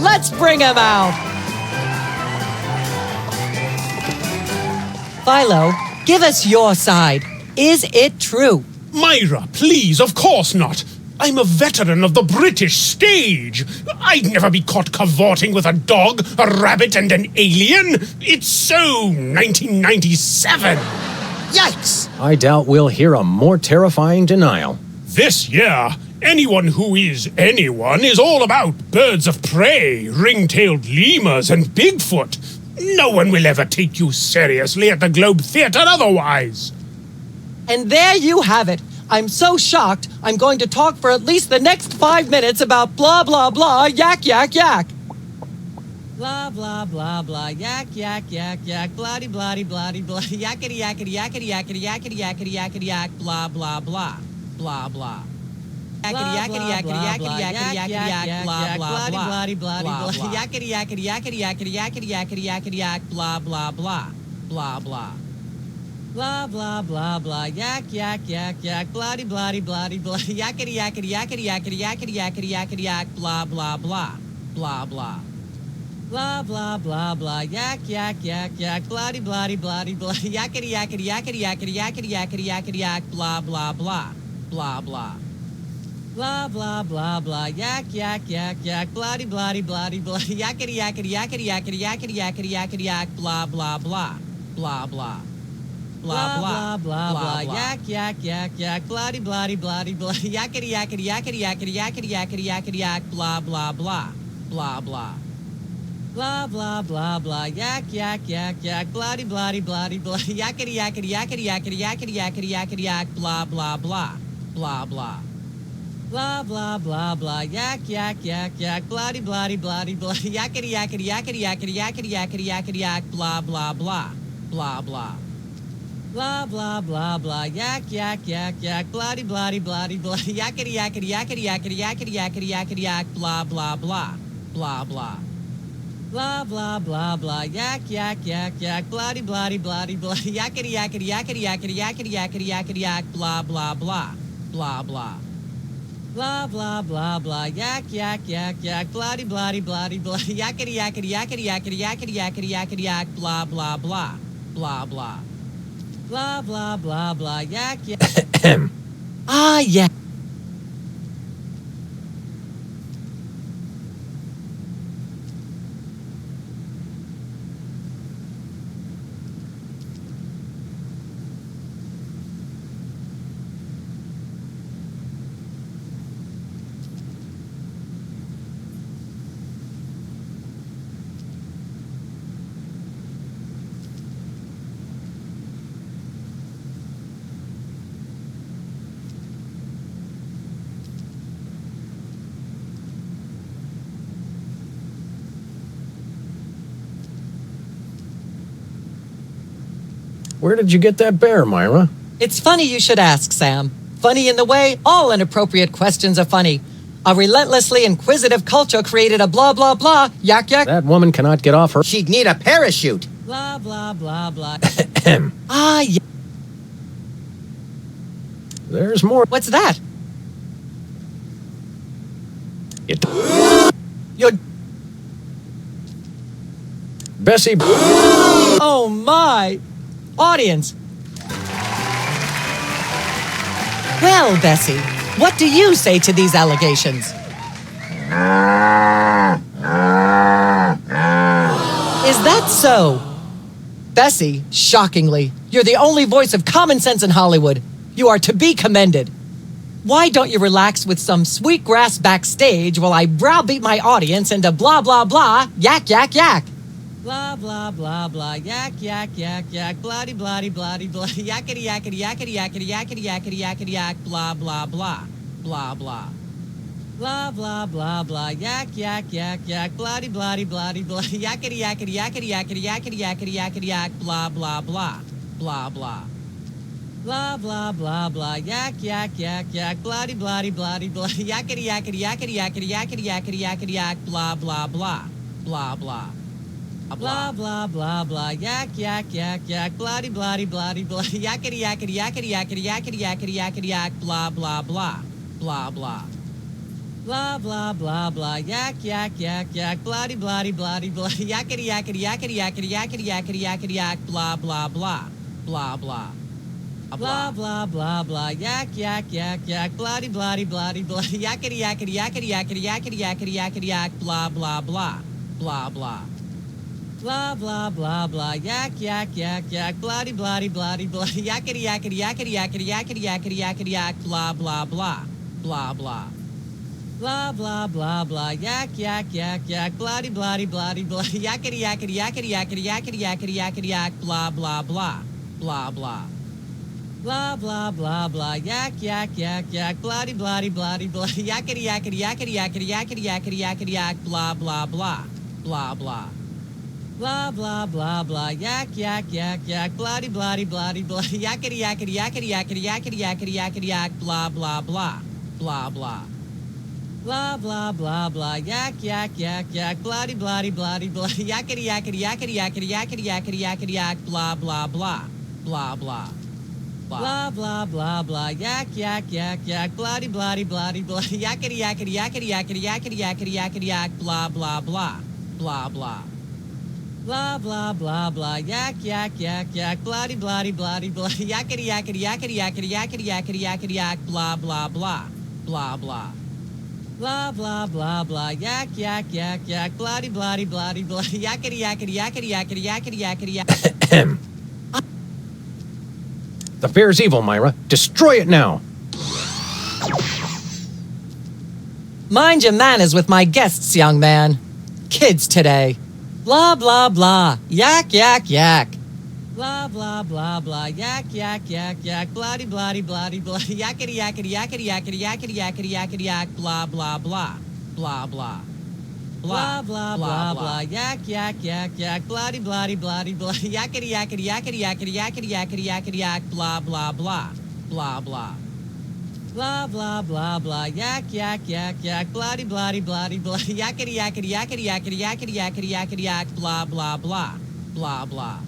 Let's bring him out. Philo, give us your side. Is it true? Myra, please, of course not. I'm a veteran of the British stage. I'd never be caught cavorting with a dog, a rabbit, and an alien. It's so 1997. Yikes! I doubt we'll hear a more terrifying denial. This year, anyone who is anyone is all about birds of prey, ring-tailed lemurs, and Bigfoot. No one will ever take you seriously at the Globe Theatre otherwise. And there you have it. I'm so shocked, I'm going to talk for at least the next 5 minutes about blah, blah, blah, yak, yak, yak. Blah blah blah blah yak yak yak yak bloody bloody bloody blah yakety yakety yakety yakety yakety yakety yakety yak blah blah blah blah blah. Yakety yakety yakety yakety yakety yakety yak blah blah bloody bloody bloody blah yakety yakety yakety yakety yakety yakety yakety yak blah blah blah blah blah. Blah blah blah blah yak yak yak yak bloody bloody bloody blah yakety yakety yakety yakety yakety yakety yakety yak blah blah blah blah blah. Blah blah blah blah yak yak yak yak bloody bloody bloody blah yakety yakety yakety yakety yakety yakety yakety yak blah blah blah blah blah. Blah blah blah blah yak yak yak yak bloody bloody bloody blah yakety yakety yakety yakety yakety yakety yakety yak blah blah blah blah blah. Blah blah blah blah yak yak yak yak bloody bloody bloody blah yakety yakety yakety yakety yakety yakety yakety yak blah blah blah blah blah. Blah blah blah blah yak yak yak yak bloody bloody bloody blah yakety yakety yakety yakety yakety yakety yakety yak blah blah blah blah blah. Blah, blah, blah, blah, yak, yak, yak, yak, bloody, bloody, bloody, blah, yakety, yakety, yakety, yakety, yakety, yakety, yakety, yak, blah, blah, blah, blah, blah. Blah, blah, blah, blah, yak, yak, yak, yak, bloody, bloody, bloody, blah, yakety, yakety, yakety, yakety, yakety, yakety, yakety, yak, blah, blah, blah, blah, blah. Blah, blah, blah, blah, yak, yak, yak, yak, bloody, bloody, bloody, blah, yakety, yakety, yakety, yakety, yakety, yakety, yakety, yak, blah, blah, blah, blah, blah. Blah, blah, blah, blah, yak, yak, yak, yak, bloody, bloody, bloody, blah, yakety, yakety, yakety, yakety, yakety, yakety, yakety, yak, blah, blah, blah, blah, blah. Blah, blah, blah, blah, yak, yak. Ah, yeah. Where did you get that bear, Myra? It's funny you should ask, Sam. Funny in the way all inappropriate questions are funny. A relentlessly inquisitive culture created a blah, blah, blah, yak, yak. That woman cannot get off her... She'd need a parachute. Blah, blah, blah, blah. Ah, yeah. There's more. What's that? You're... Bessie... Oh, my. Audience. Well, Bessie, what do you say to these allegations? Is that so? Bessie, shockingly, you're the only voice of common sense in Hollywood. You are to be commended. Why don't you relax with some sweet grass backstage while I browbeat my audience into blah, blah, blah, yak, yak, yak? Blah, blah, blah, blah, yak, yak, yak, yak, bloody, bloody, bloody, blah, yakety, yakety, yakety, yakety, yakety, yakety, yakety, yak, blah, blah, blah, blah, blah. Blah, blah, blah, blah, yak, yak, yak, yak, bloody, bloody, bloody, blah, yakety, yakety, yakety, yakety, yakety, yakety, yakety, yak, blah, blah, blah, blah, blah. Blah, blah, blah, blah, yak, yak, yak, yak, bloody, bloody, bloody, blah, yakety, yakety, yakety, yakety, yakety, yakety, yakety, yak, blah, blah, blah, blah, blah. Blah, blah, blah, blah, yak, yak, yak, yak, bloody, bloody, bloody, blah, yakety, yakety, yakety, yakety, yakety, yakety, yakety, yak, blah, blah, blah, blah, blah. Blah, blah, blah, blah, yak, yak, yak, yak, bloody, bloody, bloody, blah, yakety, yakety, yakety, yakety, yakety, yakety, yakety, yak, blah, blah, blah, blah, blah. Blah, blah, blah, blah, yak, yak, yak, yak, bloody, bloody, bloody, blah, yakety, yakety, yakety, yakety, yakety, yakety, yakety, yak, blah, blah, blah, blah, blah. Blah, blah, blah, blah, yak, yak, yak, yak, bloody, bloody, bloody, blah, yakety, yakety, yakety, yakety, yakety, yakety, yakety, yak, blah, blah, blah, blah, blah. Blah, blah, blah, blah, yak, yak, yak, yak, bloody, bloody, bloody, blah, yakety, yakety, yakety, yakety, yakety, yakety, yakety, yak, blah, blah, blah, blah, blah. Blah, blah, blah, blah, yak, yak, yak, yak, bloody, bloody, bloody, blah, yakety, yakety, yakety, yakety, yakety, yakety, yakety, yak, blah, blah, blah, blah, blah. Blah, blah, blah, blah, yak, yak, yak, yak, bloody, bloody, bloody, blah, yakety, yakety, yakety, yakety, yakety, yakety, yakety, yak, blah, blah, blah, blah, blah. Blah, blah, blah, blah, yak, yak, yak, yak, bloody, bloody, bloody, blah, yakety, yakety, yakety, yakety, yakety, yakety, yakety, yak, blah, blah, blah, blah, blah. Blah, blah, blah, blah, yak, yak, yak, yak, bloody, bloody, bloody, blah, yakety, yakety, yakety, yakety, yakety, yakety, yakety, yak, blah, blah, blah, blah, blah. Blah, blah, blah, blah, yak, yak, yak, yak, bloody, bloody, bloody, blah, yakety, yakety, yakety, yakety, yakety, yakety, yakety, yak, blah, blah, blah, blah, blah. Blah, blah, blah, blah, yak, yak, yak, yak, bloody, bloody, bloody, blah, yakety, yakety, yakety, yakety, yakety, yakety, yakety. The bear's evil, Myra. Destroy it now. Mind your manners with my guests, young man. Kids today. Blah, blah, blah. Yak, yak, yak. Blah, blah, blah, blah, yak, yak, yak, yak, bloody, bloody, bloody, blah, yakety, yakety, yakety, yakety, yakety, yakety, yakety, yak, blah, blah, blah, blah, blah. Blah, blah, blah, blah, yak, yak, yak, yak, bloody, bloody, bloody, blah, yakety, yakety, yakety, yakety, yakety, yakety, yakety, yak, blah, blah, blah, blah, blah. Blah, blah, blah, blah, yak, yak, yak, yak, bloody, bloody, bloody, blah, yakety, yakety, yakety, yakety, yakety, yakety, yakety, yak, blah, blah, blah, blah, blah.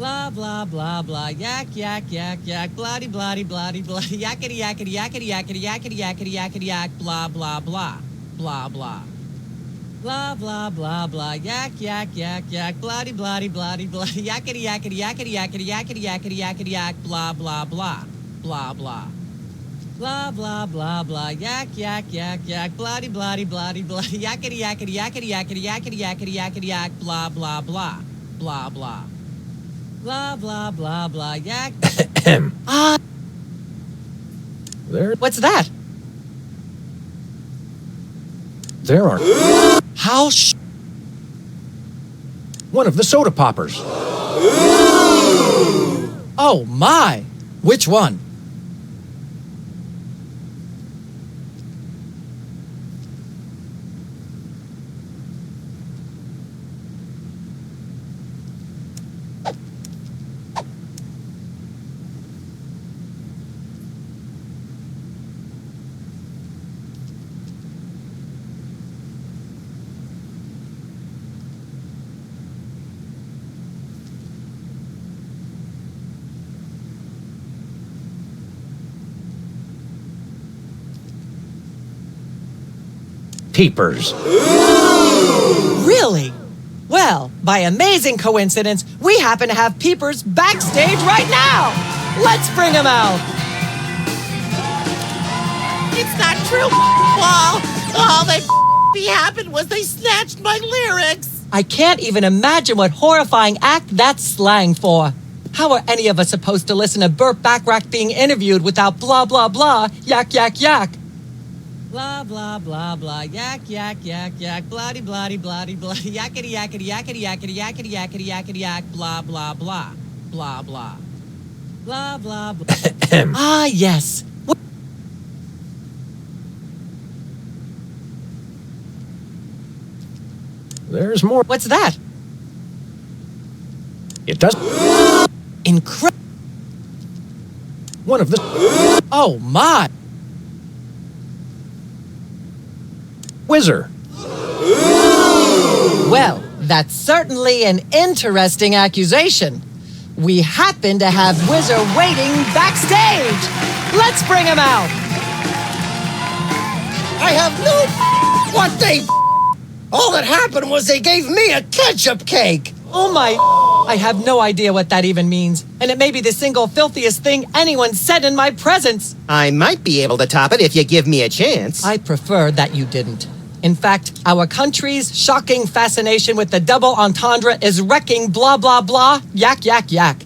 Blah, blah, blah, blah, yak, yak, yak, yak, bloody, bloody, bloody, blah, yakety, yakety, yakety, yakety, yakety, yakety, yakety, yak, blah, blah, blah, blah, blah. Blah, blah, blah, blah, yak, yak, yak, yak, bloody, bloody, bloody, blah, yakety, yakety, yakety, yakety, yakety, yakety, yakety, yak, blah, blah, blah, blah, blah. Blah, blah, blah, blah, yak, yak, yak, yak, bloody, bloody, bloody, blah, yakety, yakety, yakety, yakety, yakety, yakety, yakety, yak, blah, blah, blah, blah, blah. Blah, blah, blah, blah, yak. There. What's that? There are. How One of the soda poppers. Oh, my. Which one? Peepers. Really? Well, by amazing coincidence, we happen to have peepers backstage right now. Let's bring them out. It's not true, Wall. All that happened was they snatched my lyrics. I can't even imagine what horrifying act that's slang for. How are any of us supposed to listen to Burt Bacharach being interviewed without blah, blah, blah, yak, yak, yak? Blah, blah, blah, blah, yak, yak, yak, yak, bloody, bloody, bloody, blah, yakety, yakety, yakety, yakety, yakety, yakety, yakety, yak, blah, blah, blah, blah, blah. Blah, blah, blah. Ah, yes. There's more. What's that? It does. Incredible. One of the. Oh, my. Whizzer. Well, that's certainly an interesting accusation. We happen to have Whizzer waiting backstage. Let's bring him out. I have no what they. All that happened was they gave me a ketchup cake. Oh my. I have no idea what that even means. And it may be the single filthiest thing anyone said in my presence. I might be able to top it if you give me a chance. I prefer that you didn't. In fact, our country's shocking fascination with the double entendre is wrecking blah, blah, blah, yak, yak, yak.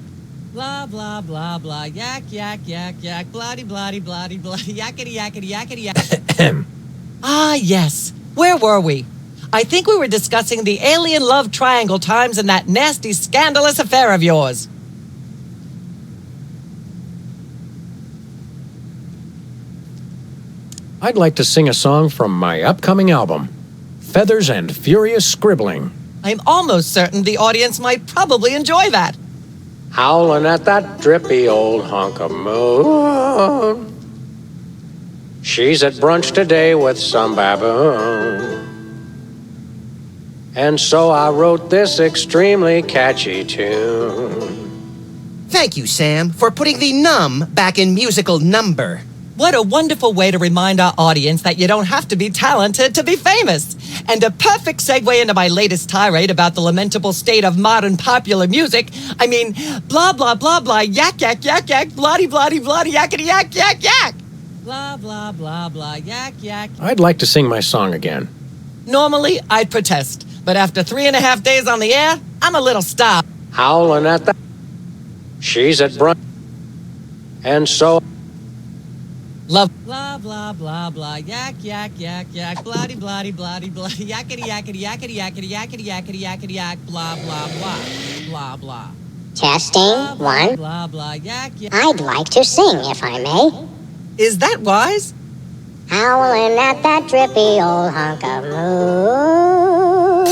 Blah, blah, blah, blah, yak, yak, yak, yak, bloody, bloody, bloody, blah, yakety, yakety, yakety, yak. Ah, yes. Where were we? I think we were discussing the alien love triangle times and that nasty, scandalous affair of yours. I'd like to sing a song from my upcoming album, Feathers and Furious Scribbling. I'm almost certain the audience might probably enjoy that. Howling at that drippy old hunk of moon. She's at brunch today with some baboon. And so I wrote this extremely catchy tune. Thank you, Sam, for putting the num back in musical number. What a wonderful way to remind our audience that you don't have to be talented to be famous. And a perfect segue into my latest tirade about the lamentable state of modern popular music. I mean, blah, blah, blah, blah, yak, yak, yak, yak, bloody, bloody, bloody, yakety, yak, yak, yak. Blah, blah, blah, blah, yak, yak. I'd like to sing my song again. Normally, I'd protest. But after 3.5 days on the air, I'm a little stopped. Howling at that. She's at brunch. And so. Love. Blah, blah, blah, blah, yak, yak, yak, yak, bloody, bloody, bloody, blah, yakety, yakety, yakety, yakety, yakety, yakety, yakety, yak, blah, blah, blah, blah, blah. Testing, one. Blah, blah, yak, yak. I'd like to sing, if I may. Is that wise? Howling at that drippy old hunk of moon.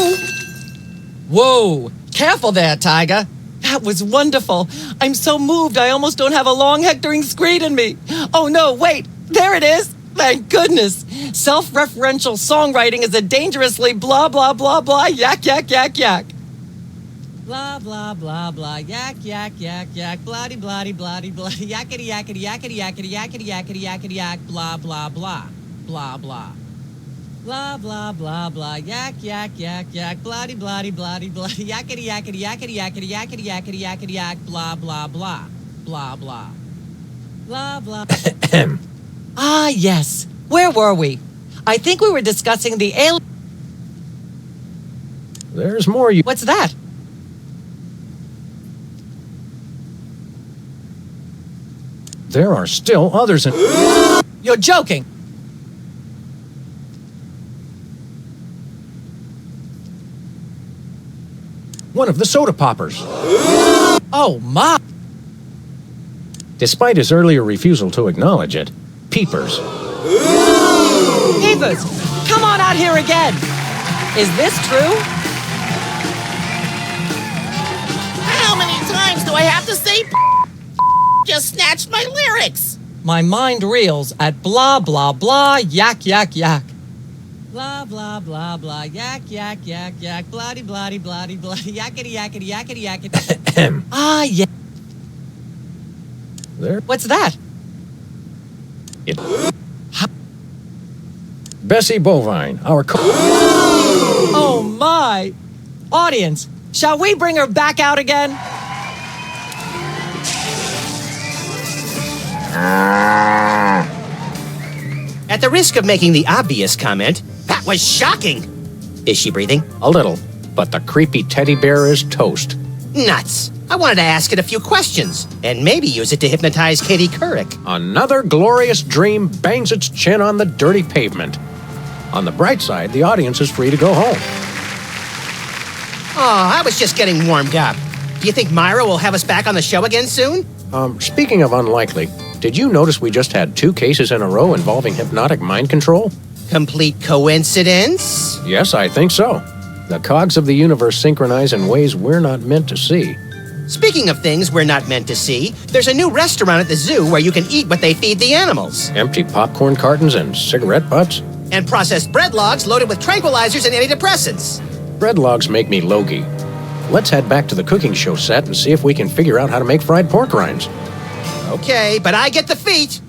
Whoa! Careful there, Tiger. That was wonderful. I'm so moved I almost don't have a long hectoring screed in me. Oh no, wait! There it is! Thank goodness! Self-referential songwriting is a dangerously blah blah blah blah yak yak yak yak. Blah, blah, blah, blah, yak, yak, yak, yak, bloody, bloody, bloody, bloody, yakety, yakety, yakety, yakety, yakety, yakety, yakety, yak, blah, blah, blah, blah, blah. Blah, blah, blah, blah, yak, yak, yak, yak, bloody, bloody, bloody, bloody, yakety, yakety, yakety, yakety, yakety, yakety, yakety, yak, blah, blah, blah, blah, blah. Blah, blah. Ah, yes. Where were we? I think we were discussing the alien. There's more you... What's that? There are still others in... You're joking. One of the soda poppers. Oh, my. Despite his earlier refusal to acknowledge it, Peepers. Peepers, come on out here again. Is this true? How many times do I have to say just snatched my lyrics? My mind reels at blah blah blah yak yak yak. Blah, blah, blah, blah, yak, yak, yak, yak, bloody, bloody, bloody, bloody, yakety, yakety, yakety, yakety. Ah, yeah. There. What's that? Bessie Bovine, our Oh, my. Audience, shall we bring her back out again? At the risk of making the obvious comment, that was shocking. Is she breathing? A little, but the creepy teddy bear is toast. Nuts. I wanted to ask it a few questions, and maybe use it to hypnotize Katie Couric. Another glorious dream bangs its chin on the dirty pavement. On the bright side, the audience is free to go home. Oh, I was just getting warmed up. Do you think Myra will have us back on the show again soon? Speaking of unlikely, did you notice we just had 2 cases in a row involving hypnotic mind control? Complete coincidence? Yes, I think so. The cogs of the universe synchronize in ways we're not meant to see. Speaking of things we're not meant to see, there's a new restaurant at the zoo where you can eat what they feed the animals. Empty popcorn cartons and cigarette butts? And processed bread logs loaded with tranquilizers and antidepressants. Bread logs make me logy. Let's head back to the cooking show set and see if we can figure out how to make fried pork rinds. Okay, but I get the feet.